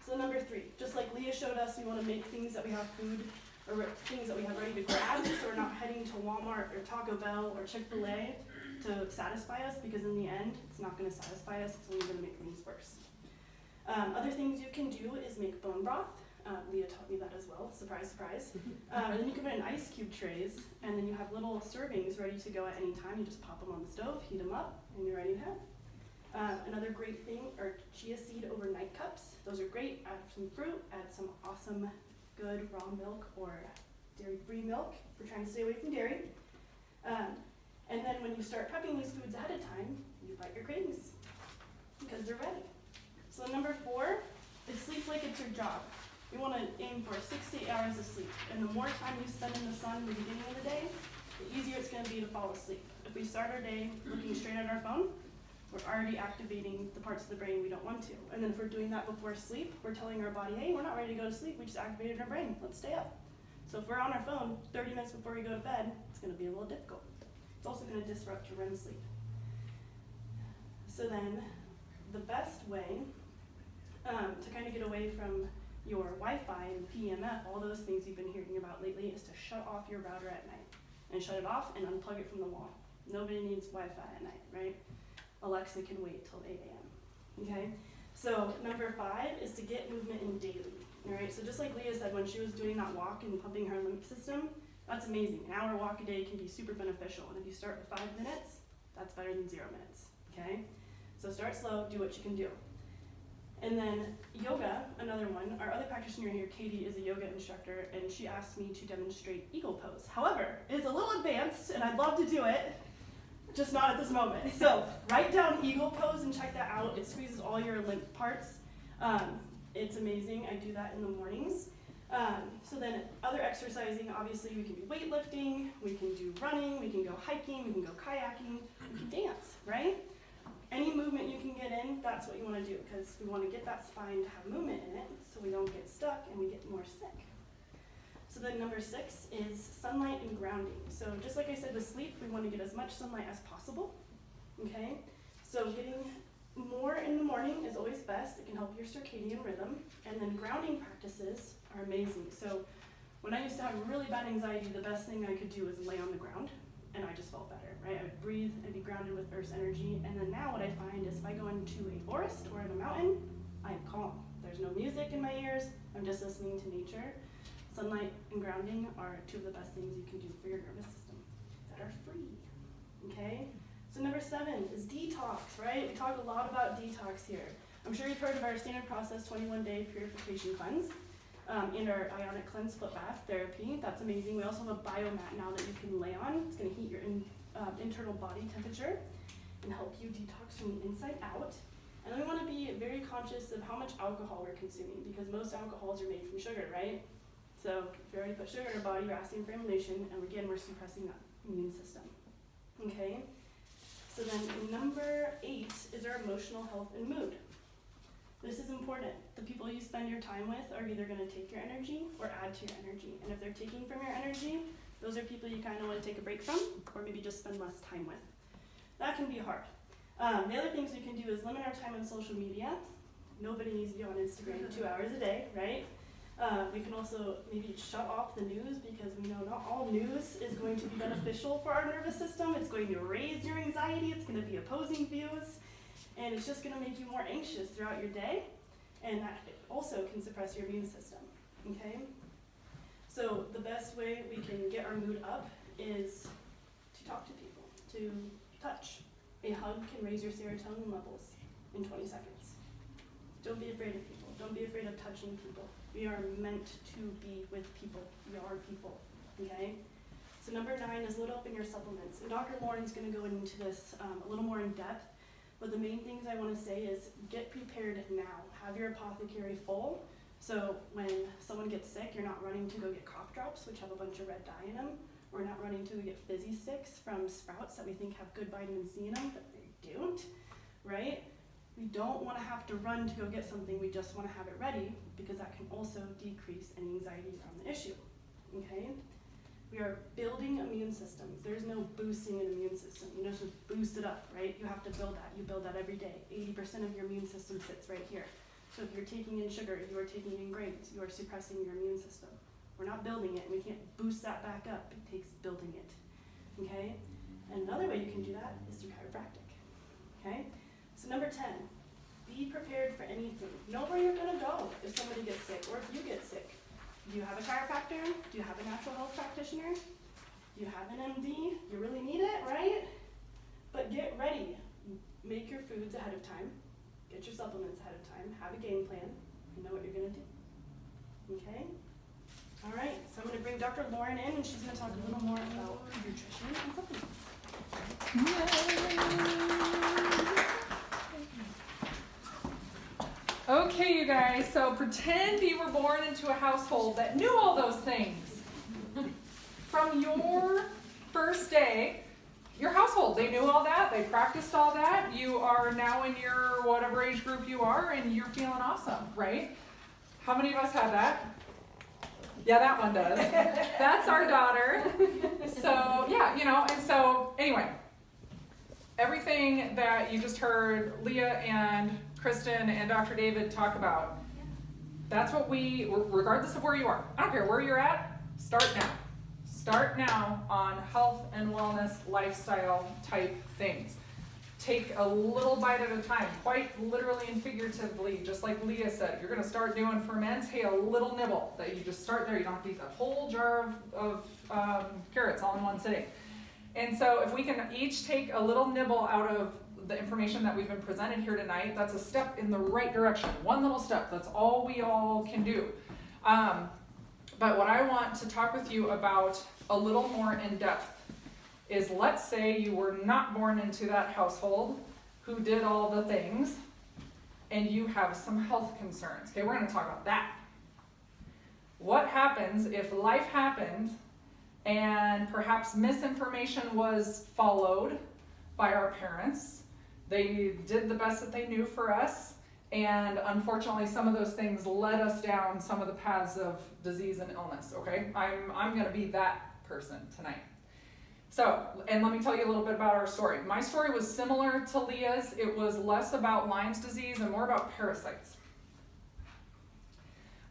So number 3, just like Leah showed us, we wanna make things that we have food, or things that we have ready to grab, so we're not heading to Walmart or Taco Bell or Chick-fil-A to satisfy us, because in the end, it's not gonna satisfy us, it's only gonna make things worse. Other things you can do is make bone broth. Leah taught me that as well, surprise, surprise. And then you can put it in ice cube trays, and then you have little servings ready to go at any time. You just pop them on the stove, heat them up, and you're ready to have. Another great thing are chia seed overnight cups. Those are great. Add some fruit, add some awesome, good raw milk or dairy-free milk if you're trying to stay away from dairy. And then when you start prepping these foods ahead of time, you fight your cravings because they're ready. So number 4 is sleep like it's your job. We want to aim for 6 to 8 hours of sleep. And the more time you spend in the sun in the beginning of the day, the easier it's going to be to fall asleep. If we start our day looking straight at our phone, we're already activating the parts of the brain we don't want to. And then if we're doing that before sleep, we're telling our body, hey, we're not ready to go to sleep, we just activated our brain, let's stay up. So if we're on our phone 30 minutes before we go to bed, it's going to be a little difficult. It's also going to disrupt your REM sleep. So then, the best way to kind of get away from your Wi-Fi and PEMF, all those things you've been hearing about lately, is to shut off your router at night. And shut it off and unplug it from the wall. Nobody needs Wi-Fi at night, right? Alexa can wait till 8 a.m. Okay? So number 5 is to get movement in daily. All right? So just like Leah said, when she was doing that walk and pumping her lymph system, that's amazing. An hour walk a day can be super beneficial. And if you start with 5 minutes, that's better than 0 minutes. Okay? So start slow, do what you can do. And then yoga, another one. Our other practitioner here, Katie, is a yoga instructor, and she asked me to demonstrate eagle pose. However, it's a little advanced, and I'd love to do it, just not at this moment. So write down eagle pose and check that out. It squeezes all your lymph parts. It's amazing. I do that in the mornings. So then other exercising, obviously we can do weightlifting, we can do running, we can go hiking, we can go kayaking, we can dance, right? any movement you can get in, that's what you want to do, because we want to get that spine to have movement in it so we don't get stuck and we get more sick. So then number 6 is sunlight and grounding. So just like I said with sleep, we want to get as much sunlight as possible. Okay? So getting more in the morning is always best. It can help your circadian rhythm. And then grounding practices are amazing. So when I used to have really bad anxiety, the best thing I could do was lay on the ground, and I just felt better, right? I would breathe and be grounded with Earth's energy. And then now what I find is if I go into a forest or in a mountain, I'm calm. There's no music in my ears. I'm just listening to nature. Sunlight and grounding are 2 of the best things you can do for your nervous system that are free, okay? So number 7 is detox, right? We talk a lot about detox here. I'm sure you've heard of our standard process 21-day purification cleanse and our ionic cleanse split bath therapy. That's amazing. We also have a biomat now that you can lay on. It's going to heat your internal body temperature and help you detox from the inside out. And then we want to be very conscious of how much alcohol we're consuming, because most alcohols are made from sugar, right? So if you already put sugar in our body, you're asking for inflammation, and again, we're suppressing that immune system. Okay? So then number 8 is our emotional health and mood. This is important. The people you spend your time with are either going to take your energy or add to your energy. And if they're taking from your energy, those are people you kind of want to take a break from, or maybe just spend less time with. That can be hard. The other things we can do is limit our time on social media. Nobody needs to be on Instagram 2 hours a day, right? We can also maybe shut off the news, because we know not all news is going to be beneficial for our nervous system. It's going to raise your anxiety. It's going to be opposing views. And it's just going to make you more anxious throughout your day. And that also can suppress your immune system. Okay? So the best way we can get our mood up is to talk to people, to touch. A hug can raise your serotonin levels in 20 seconds. Don't be afraid of people. Don't be afraid of touching people. We are meant to be with people. We are people, okay? So number 9 is load up in your supplements. And Dr. Lauren's going to go into this a little more in depth, but the main things I want to say is get prepared now. Have your apothecary full, so when someone gets sick, you're not running to go get cough drops, which have a bunch of red dye in them. We're not running to go get fizzy sticks from Sprouts that we think have good vitamin C in them, but they don't, right? We don't want to have to run to go get something. We just want to have it ready, because that can also decrease any anxiety around the issue, okay? We are building immune systems. There's no boosting an immune system. You just boost it up, right? You have to build that. You build that every day. 80% of your immune system sits right here. So if you're taking in sugar, you are taking in grains, you are suppressing your immune system. We're not building it, and we can't boost that back up. It takes building it, okay? And another way you can do that is through chiropractic, okay? So number 10, be prepared for anything. Know where you're going to go if somebody gets sick, or if you get sick. Do you have a chiropractor? Do you have a natural health practitioner? Do you have an MD? You really need it, right? But get ready. Make your foods ahead of time. Get your supplements ahead of time. Have a game plan. You know what you're going to do. Okay? All right, so I'm going to bring Dr. Lauren in, and she's going to talk a little more about nutrition and supplements. Okay, you guys, so pretend you were born into a household that knew all those things. From your first day, your household, they knew all that, they practiced all that. You are now in your whatever age group you are, and you're feeling awesome, right? How many of us have that? Yeah, that one does. That's our daughter. So, yeah, you know, and so, anyway, everything that you just heard Leah and Kristen and Dr. David talk about, that's what we, regardless of where you are, I don't care where you're at, start now. Start now on health and wellness, lifestyle type things. Take a little bite at a time, quite literally and figuratively, just like Leah said. You're going to start doing ferments, hey, a little nibble, that you just start there. You don't have to eat a whole jar of carrots all in one sitting. And so if we can each take a little nibble out of the information that we've been presented here tonight, that's a step in the right direction. One little step, that's all we all can do. But what I want to talk with you about a little more in depth is, let's say you were not born into that household who did all the things, and you have some health concerns. Okay, we're going to talk about that. What happens if life happened and perhaps misinformation was followed by our parents, They did the best that they knew for us, and unfortunately some of those things led us down some of the paths of disease and illness, okay? I'm gonna be that person tonight. So, and let me tell you a little bit about our story. My story was similar to Leah's. It was less about Lyme's disease and more about parasites.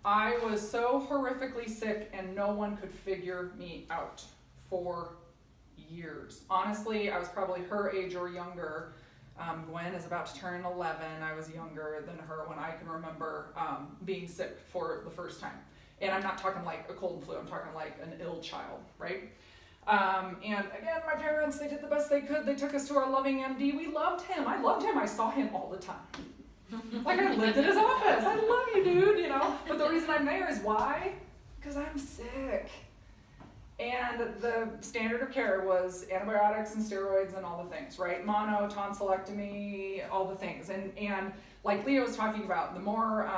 I was so horrifically sick and no one could figure me out for years. Honestly, I was probably her age or younger. Gwen is about to turn 11. I was younger than her when I can remember being sick for the first time. And I'm not talking like a cold and flu, I'm talking like an ill child, right? And again, my parents, they did the best they could. They took us to our loving MD. We loved him. I loved him. I saw him all the time. Like I lived in his office. I love you, dude, you know. But the reason I'm there is why? Because I'm sick. And the standard of care was antibiotics and steroids and all the things, right? Mono, tonsillectomy, all the things. And like Leah was talking about, the more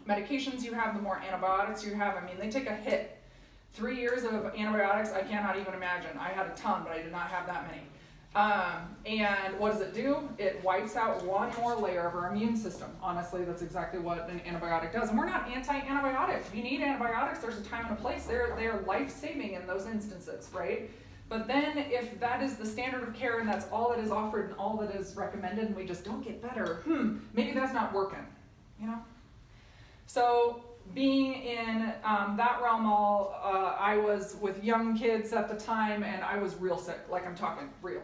medications you have, the more antibiotics you have. I mean, they take a hit. 3 years of antibiotics, I cannot even imagine. I had a ton, but I did not have that many. And what does it do? It wipes out one more layer of our immune system. Honestly, that's exactly what an antibiotic does. And we're not anti-antibiotics. You need antibiotics, there's a time and a place. They're life-saving in those instances, right? But then if that is the standard of care and that's all that is offered and all that is recommended and we just don't get better, maybe that's not working, you know? So being in that realm I was with young kids at the time and I was real sick. Like I'm talking real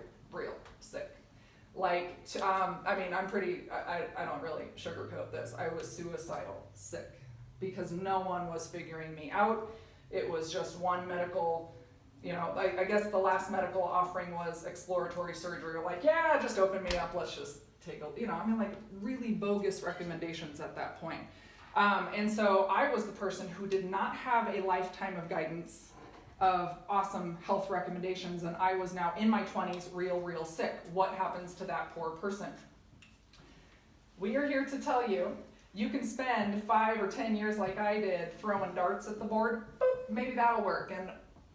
sick. Like, I mean, I'm pretty, I don't really sugarcoat this. I was suicidal sick because no one was figuring me out. It was just one medical, you know, I guess the last medical offering was exploratory surgery. Like, yeah, just open me up. Let's just take a, you know, I mean, like really bogus recommendations at that point. And so I was the person who did not have a lifetime of guidance of awesome health recommendations, and I was now in my 20s real sick. What happens to that poor person? We are here to tell you, you can spend 5 or 10 years like I did throwing darts at the board, boop, maybe that'll work, and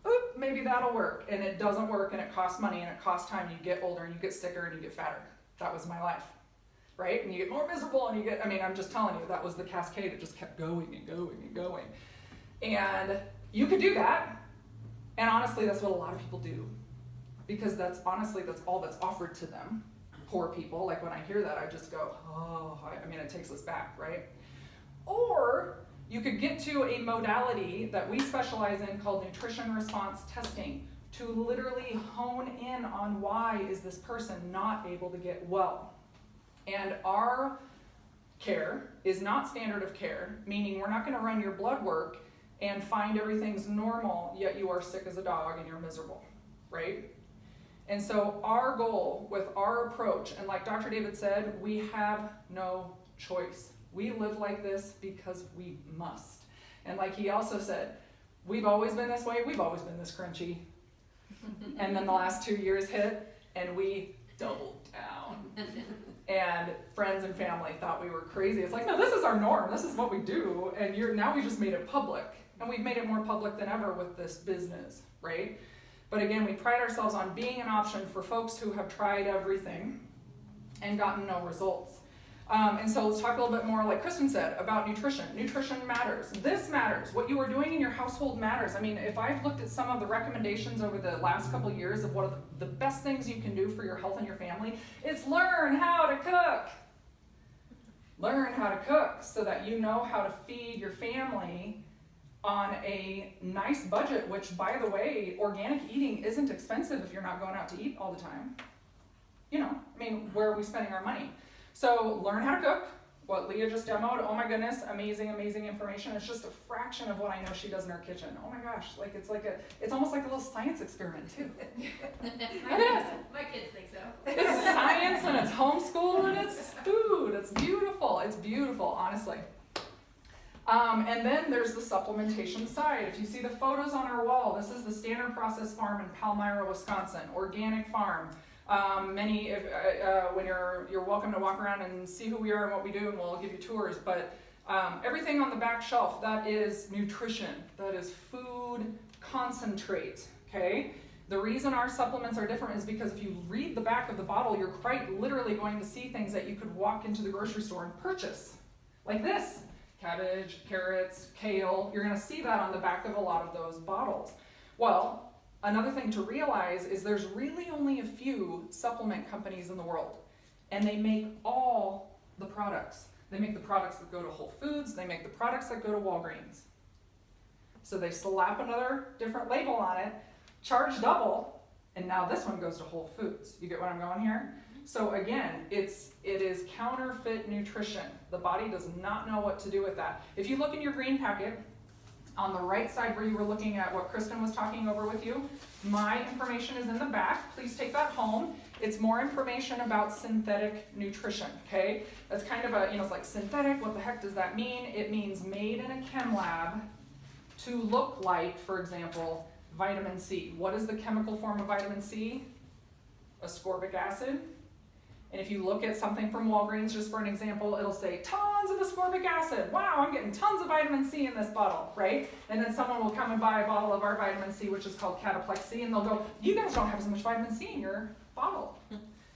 boop, maybe that'll work, and it doesn't work, and it costs money, and it costs time, and you get older, and you get sicker, and you get fatter. That was my life. Right? And you get more miserable and you get, I mean, I'm just telling you, that was the cascade. It just kept going and going and going. And you could do that. And honestly, that's what a lot of people do. Because that's all that's offered to them. Poor people. Like when I hear that, I just go, oh, I mean, it takes us back, right? Or you could get to a modality that we specialize in called nutrition response testing to literally hone in on why is this person not able to get well. And our care is not standard of care, meaning we're not going to run your blood work and find everything's normal, yet you are sick as a dog and you're miserable, right? And so our goal with our approach, and like Dr. David said, we have no choice. We live like this because we must. And like he also said, we've always been this way, we've always been this crunchy. And then the last 2 years hit, and we doubled down. And friends and family thought we were crazy. It's like, no, this is our norm. This is what we do. And now we just made it public. And we've made it more public than ever with this business, right? But again, we pride ourselves on being an option for folks who have tried everything and gotten no results. And so let's talk a little bit more, like Kristen said, about nutrition. Nutrition matters. This matters. What you are doing in your household matters. I mean, if I've looked at some of the recommendations over the last couple of years of what are the best things you can do for your health and your family, it's learn how to cook. Learn how to cook so that you know how to feed your family on a nice budget, which, by the way, organic eating isn't expensive if you're not going out to eat all the time. You know, I mean, where are we spending our money? So learn how to cook, what Leah just demoed. Oh my goodness, amazing information. It's just a fraction of what I know she does in her kitchen. Oh my gosh, like it's almost like a little science experiment too. My kids think so. It's science and it's homeschool and it's food. It's beautiful, honestly. And then there's the supplementation side. If you see the photos on our wall, this is the Standard Process Farm in Palmyra, Wisconsin, organic farm. When you're welcome to walk around and see who we are and what we do, and we'll give you tours, but everything on the back shelf, that is nutrition, that is food concentrate, okay? The reason our supplements are different is because if you read the back of the bottle, you're quite literally going to see things that you could walk into the grocery store and purchase. Like this, cabbage, carrots, kale, you're gonna see that on the back of a lot of those bottles. Well, another thing to realize is there's really only a few supplement companies in the world, and they make all the products. They make the products that go to Whole Foods, they make the products that go to Walgreens. So they slap another different label on it, charge double, and now this one goes to Whole Foods. You get what I'm going here? So again, it is counterfeit nutrition. The body does not know what to do with that. If you look in your green packet, on the right side where you were looking at what Kristen was talking over with you, my information is in the back. Please take that home. It's more information about synthetic nutrition, okay? That's kind of a, it's like synthetic, what the heck does that mean? It means made in a chem lab to look like, for example, vitamin C. What is the chemical form of vitamin C? Ascorbic acid. And if you look at something from Walgreens, just for an example, it'll say tons of ascorbic acid. Wow, I'm getting tons of vitamin C in this bottle, right? And then someone will come and buy a bottle of our vitamin C, which is called Cataplex C, and they'll go, you guys don't have as much vitamin C in your bottle.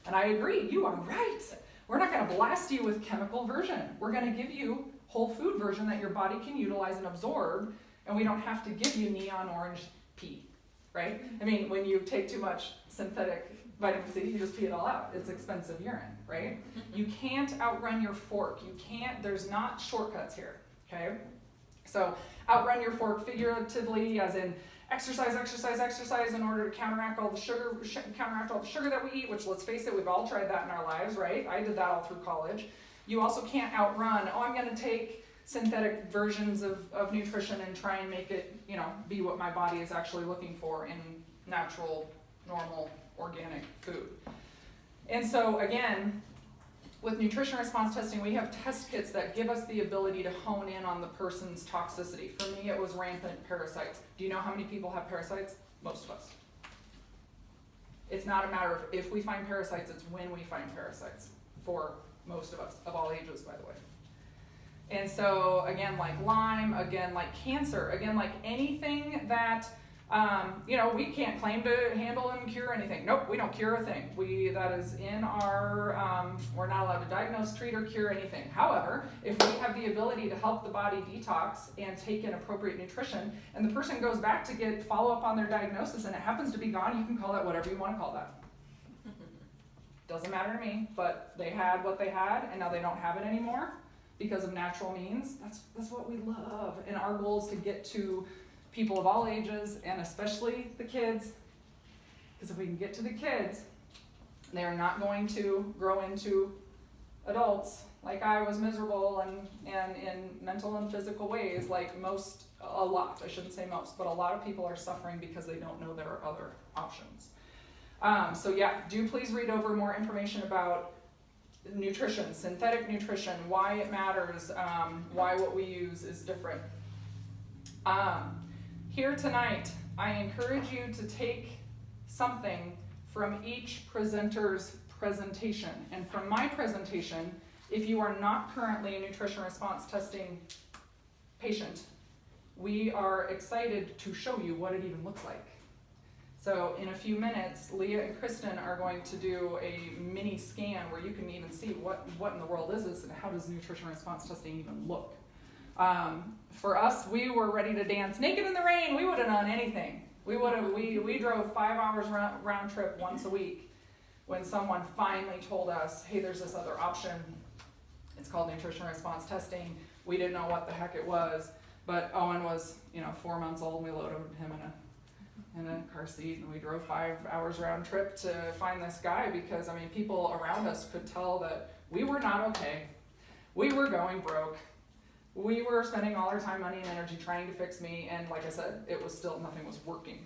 And I agree, you are right. We're not gonna blast you with chemical version. We're gonna give you whole food version that your body can utilize and absorb, and we don't have to give you neon orange pee, right? I mean, when you take too much synthetic vitamin C, you just pee it all out. It's expensive urine, right? You can't outrun your fork. There's not shortcuts here, okay? So outrun your fork figuratively, as in exercise in order to counteract all the sugar that we eat, which, let's face it, we've all tried that in our lives, right? I did that all through college. You also can't outrun, I'm gonna take synthetic versions of nutrition and try and make it, be what my body is actually looking for in natural, normal, organic food. And so again, with nutrition response testing, we have test kits that give us the ability to hone in on the person's toxicity. For me, it was rampant parasites. Do you know how many people have parasites? Most of us. It's not a matter of if we find parasites, it's when we find parasites, for most of us, of all ages, by the way. And so again, like Lyme, again, like cancer, again, like anything that we can't claim to handle and cure anything. Nope, we don't cure a thing. That is in our, we're not allowed to diagnose, treat, or cure anything. However, if we have the ability to help the body detox and take in appropriate nutrition, and the person goes back to get follow-up on their diagnosis and it happens to be gone, you can call that whatever you want to call that. Doesn't matter to me, but they had what they had and now they don't have it anymore because of natural means. That's what we love. And our goal is to get to people of all ages, and especially the kids, because if we can get to the kids, they are not going to grow into adults like I was miserable and in mental and physical ways, like a lot, I shouldn't say most, but a lot of people are suffering because they don't know there are other options. So yeah, do please read over more information about nutrition, synthetic nutrition, why it matters, why what we use is different. Here tonight, I encourage you to take something from each presenter's presentation. And from my presentation, if you are not currently a nutrition response testing patient, we are excited to show you what it even looks like. So in a few minutes, Leah and Kristen are going to do a mini scan where you can even see what in the world is this and how does nutrition response testing even look. For us, we were ready to dance naked in the rain. We would have done anything. We drove 5 hours round trip once a week when someone finally told us, hey, there's this other option. It's called nutrition response testing. We didn't know what the heck it was, but Owen was, 4 months old, and we loaded him in a car seat, and we drove 5 hours round trip to find this guy because, people around us could tell that we were not okay. We were going broke. We were spending all our time, money, and energy trying to fix me, and like I said, nothing was working.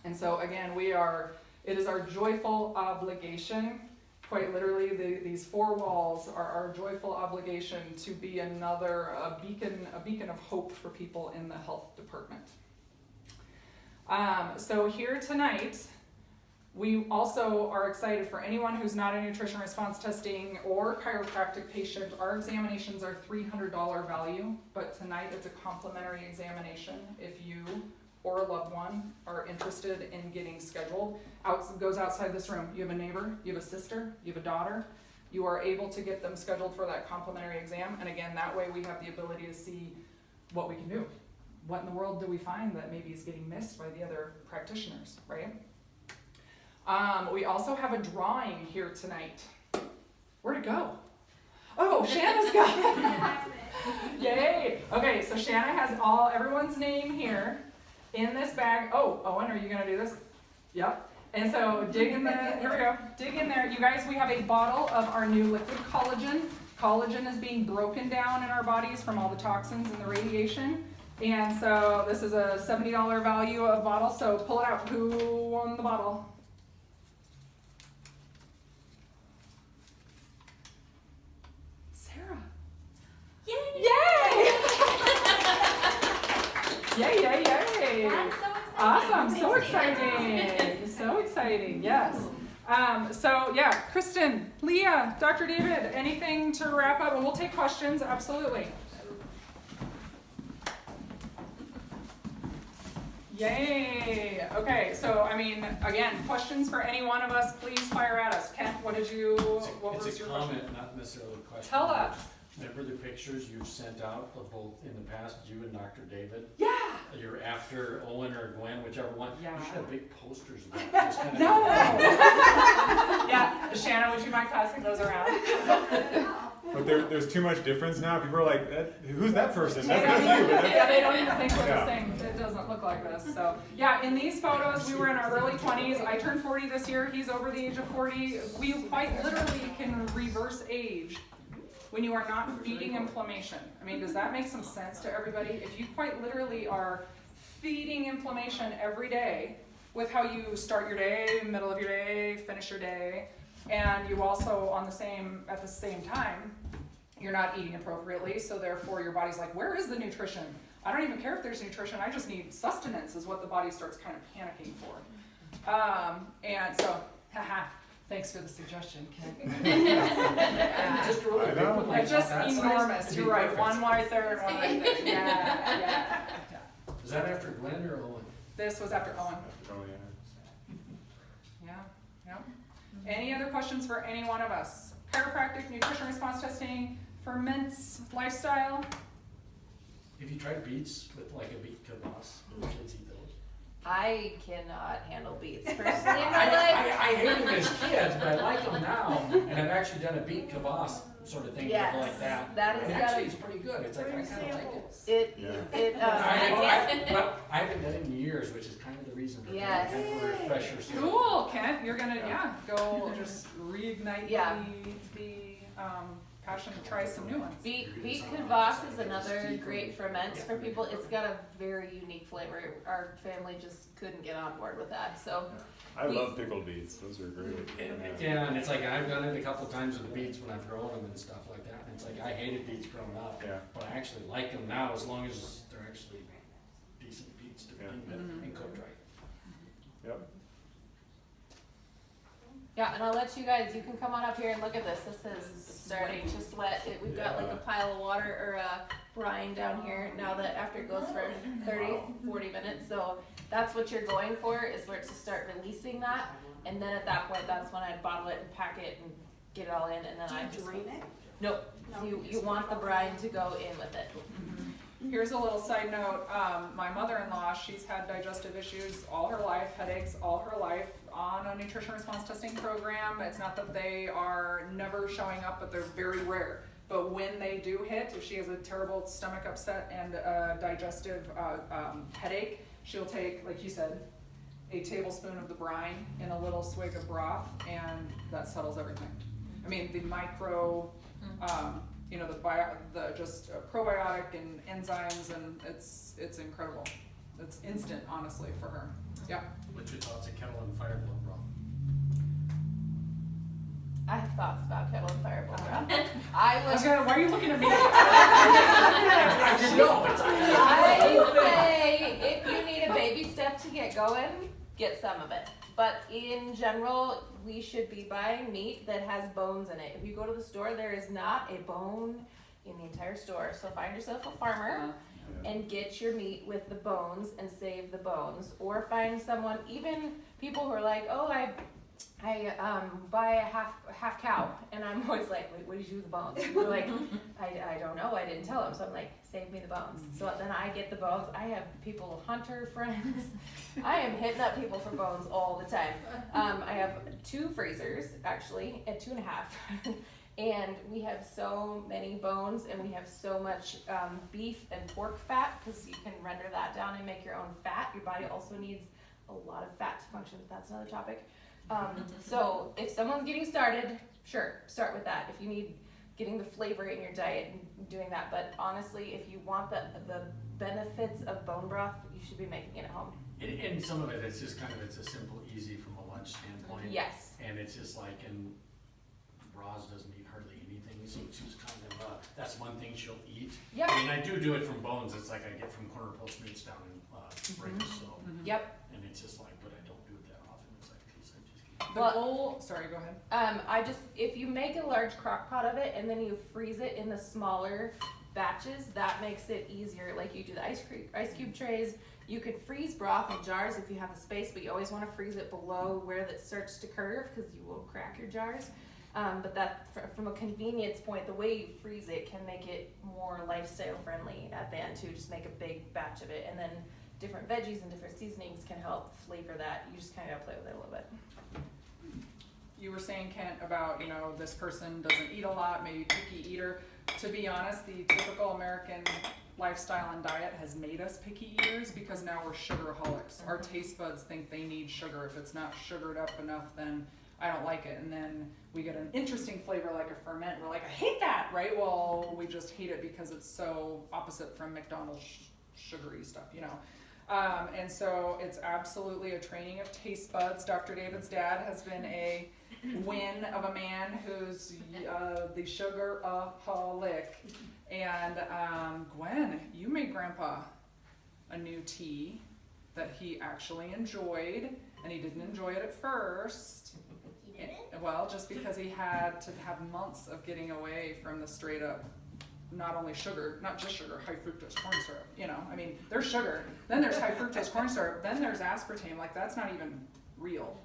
And so again, it is our joyful obligation, quite literally, these 4 walls are our joyful obligation to be a beacon of hope for people in the health department. So here tonight, we also are excited for anyone who's not a nutrition response testing or chiropractic patient. Our examinations are $300 value, but tonight it's a complimentary examination if you or a loved one are interested in getting scheduled, goes outside this room. You have a neighbor, you have a sister, you have a daughter, you are able to get them scheduled for that complimentary exam. And again, that way we have the ability to see what we can do. What in the world do we find that maybe is getting missed by the other practitioners, right? We also have a drawing here tonight. Where'd it go? Oh, Shanna's got it. Yay. Okay, so Shanna has everyone's name here in this bag. Oh, Owen, are you gonna do this? Yep. And so dig in there, here we go. Dig in there. You guys, we have a bottle of our new liquid collagen. Collagen is being broken down in our bodies from all the toxins and the radiation. And so this is a $70 value of bottle, so pull it out. Who won the bottle? Sarah. Yay! Yay! Yay, yay, yay! That's so exciting. Awesome, so Thanks, Sarah. exciting. So exciting, yes. So yeah, Kristen, Leah, Dr. David, anything to wrap up? And we'll take questions, absolutely. Yay! Okay, so I mean, again, questions for any one of us, please fire at us. Kent, what was your It's a question? comment, not necessarily a question. Tell us. Remember the pictures you've sent out of both in the past, you and Dr. David? Yeah! You're after Owen or Gwen, whichever one. Yeah. You should have big posters of that. Just kind of- No! Yeah, Shanna, would you mind passing those around? But there's too much difference now. People are like, who's that person? That's Yeah, not you. But that's- they don't even think we're Yeah. the same. It doesn't look like this. So yeah, in these photos, we were in our early 20s. I turned 40 this year. He's over the age of 40. We quite literally can reverse age when you are not feeding inflammation. I mean, does that make some sense to everybody? If you quite literally are feeding inflammation every day with how you start your day, middle of your day, finish your day, and you also at the same time, you're not eating appropriately, so therefore your body's like, where is the nutrition? I don't even care if there's nutrition, I just need sustenance is what the body starts kind of panicking for. And so, haha, thanks for the suggestion, Ken. Just really I know. big, like It's just that size, enormous, it'd be you're right, perfect. one right there and one right there, yeah. Is that after Gwen or Owen? This was after Owen. Oh, yeah. Yeah. Any other questions for any one of us? Chiropractic, nutrition response testing, ferments, lifestyle? Have you tried beets with like a beet kvass? Do kids eat those? I cannot handle beets personally in my life. I hate them as kids, but I like them now. And I've actually done a beet kvass sort of thing Yes, like that. that is And gotta- actually, it's pretty good. It's like, I kind of like it. I haven't done it in years, which is kind of the reason for Yes. kind of a refresher. So- Cool, Kent, you're gonna, go just reignite Yeah. the passion to try some new ones. Beet kvass is another great ferment for people. It's got a very unique flavor. Our family just couldn't get on board with that, so. I love pickled beets. Those are great. Yeah, and it's like, I've done it a couple of times with the beets when I've grown them and stuff like that. And it's like, I hated beets growing up, Yeah. but I actually like them now as long as they're actually decent beets to begin with Mhm. and cooked right. Yep. Yeah, and I'll let you guys, you can come on up here and look at this. This is starting to sweat. We've got like a pile of water or a brine down here now that after it goes for 30, 40 minutes. So that's what you're going for, is for it to start releasing that. And then at that point, that's when I bottle it and pack it and get it all in. And then I just Drain it? Nope. You want the brine to go in with it. Here's a little side note, my mother-in-law, she's had digestive issues all her life, headaches all her life, on a nutrition response testing program. It's not that they are never showing up, but they're very rare. But when they do hit, if she has a terrible stomach upset and a digestive headache, she'll take, like you said, a tablespoon of the brine in a little swig of broth, and that settles everything. I mean, the micro, the just probiotic and enzymes, and it's incredible. It's instant, honestly, for her. Yeah. What's your thoughts of kettle and fire blood broth? I have thoughts about kettle and fire broth. I was gonna, why are you looking at me? I didn't know. I say if you need a baby step to get going, get some of it. But in general, we should be buying meat that has bones in it. If you go to the store, there is not a bone in the entire store. So find yourself a farmer and get your meat with the bones and save the bones, or find someone, even people who are like, oh, I buy a half cow, and I'm always like, wait, what did you do with the bones? They're like, I don't know, I didn't tell them. So I'm like, save me the bones. So then I get the bones. I have people, hunter friends. I am hitting up people for bones all the time. I have 2 freezers actually, and 2.5. And we have so many bones, and we have so much beef and pork fat, because you can render that down and make your own fat. Your body also needs a lot of fat to function, but that's another topic. So if someone's getting started, sure, start with that. If you need getting the flavor in your diet and doing that, but honestly, if you want the benefits of bone broth, you should be making it at home. And some of it, it's just kind of, it's a simple, easy from a lunch standpoint. Yes. And it's just like, and Roz doesn't eat hardly anything, so she's kind of, that's one thing she'll eat. Yep. I mean, I do it from bones, it's like I get from Corner Post Meats down in Springs, so. Yep. And it's just like, but I don't do it that often, it's like, cause I just keep. The whole, sorry, go ahead. If you make a large crock pot of it and then you freeze it in the smaller batches, that makes it easier. Like you do the ice cube trays, you could freeze broth in jars if you have the space, but you always want to freeze it below where that starts to curve, because you will crack your jars. But that, from a convenience point, the way you freeze it can make it more lifestyle friendly at the end too. Just make a big batch of it, and then different veggies and different seasonings can help flavor that. You just kind of gotta play with it a little bit. You were saying, Kent, about, this person doesn't eat a lot, maybe picky eater. To be honest, the typical American lifestyle and diet has made us picky eaters, because now we're sugaraholics. Our taste buds think they need sugar. If it's not sugared up enough, then I don't like it. And then we get an interesting flavor like a ferment. We're like, I hate that, right? Well, we just hate it because it's so opposite from McDonald's sugary stuff, And so it's absolutely a training of taste buds. Dr. David's dad has been a win of a man who's the sugar-aholic. And Gwen, you made Grandpa a new tea that he actually enjoyed, and he didn't enjoy it at first. He didn't? Well, just because he had to have months of getting away from the straight up, not only sugar, not just sugar, high fructose corn syrup, I mean, there's sugar, then there's high fructose corn syrup, then there's aspartame, like that's not even real,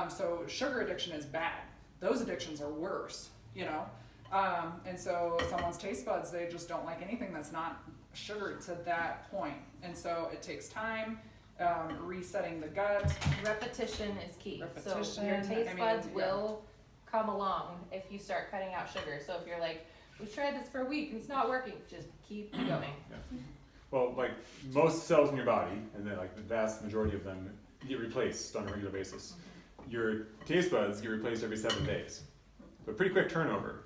So sugar addiction is bad. Those addictions are worse, And so someone's taste buds, they just don't like anything that's not sugar to that point. And so it takes time, resetting the gut. Repetition is key. So Repetition, your taste buds yeah. will come along if you start cutting out sugar. So if you're like, we've tried this for a week and it's not working, just keep going. Yeah. Well, like most cells in your body, and then like the vast majority of them get replaced on a regular basis. Your taste buds get replaced every 7 days. So pretty quick turnover.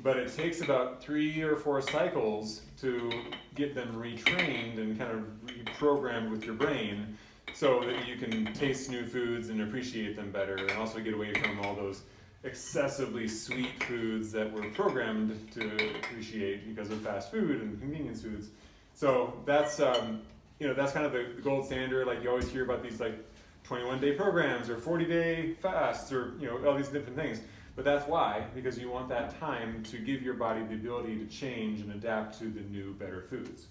But it takes about 3 or 4 cycles to get them retrained and kind of reprogrammed with your brain, so that you can taste new foods and appreciate them better, and also get away from all those excessively sweet foods that we're programmed to appreciate because of fast food and convenience foods. So that's that's kind of the gold standard. Like you always hear about these like 21-day programs or 40-day fasts, or all these different things. But that's why, because you want that time to give your body the ability to change and adapt to the new, better foods.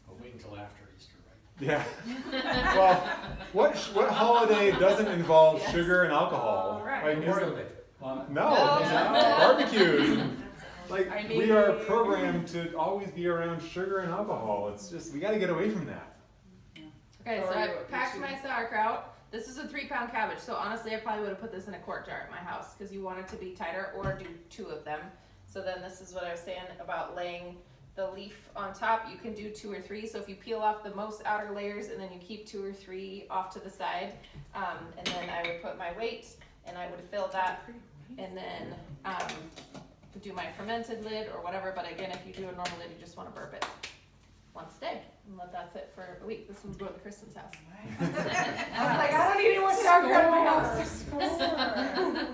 But wait until after Easter, right? Yeah. Well, what holiday doesn't involve sugar and alcohol? Right. Like, Memorial Day. no, No. barbecues. Like I we are mean- programmed to always be around sugar and alcohol. It's just we got to get away from that. Okay, Or so I you- packed my sauerkraut. This is a 3-pound cabbage, so honestly I probably would have put this in a quart jar at my house, because you want it to be tighter, or do 2 of them. So then this is what I was saying about laying the leaf on top. You can do 2 or 3, so if you peel off the most outer layers and then you keep 2 or 3 off to the side, and then I would put my weight and I would fill that, and then do my fermented lid or whatever. But again, if you do a normal lid, you just want to burp it once a day and let that sit for a week. This one's going to Kristen's house. I was like, I don't need any more sauerkraut in my house. Score.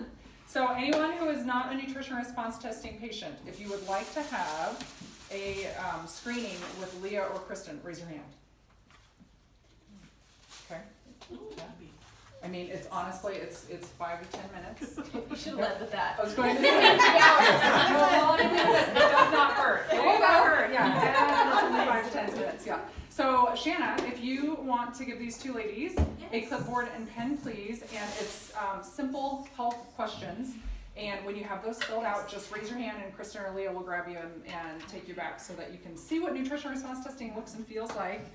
So anyone who is not a nutrition response testing patient, if you would like to have a screening with Leah or Kristen, raise your hand. Okay. I mean, it's honestly, it's 5 to 10 minutes. You should have led with that. I was going to say, yeah, no, well, I mean, it does not hurt. It will not hurt, yeah, it's only 5 to 10 minutes, yeah. So, Shanna, if you want to give these two ladies a clipboard and pen, please, and it's simple health questions. And when you have those filled out, just raise your hand and Kristen or Leah will grab you and take you back so that you can see what nutrition response testing looks and feels like.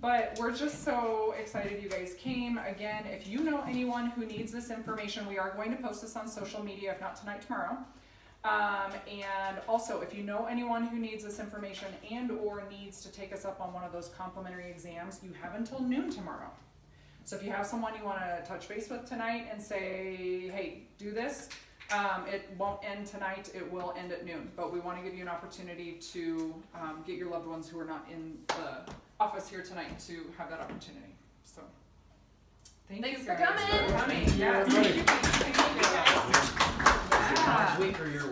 But we're just so excited you guys came. Again, if you know anyone who needs this information, we are going to post this on social media, if not tonight, tomorrow. And also, if you know anyone who needs this information and or needs to take us up on one of those complimentary exams, you have until noon tomorrow. So if you have someone you want to touch base with tonight and say, hey, do this, it won't end tonight, it will end at noon. But we want to give you an opportunity to get your loved ones who are not in the office here tonight to have that opportunity. So Thanks you for guys coming. for coming. Yeah, thank you. Next week or your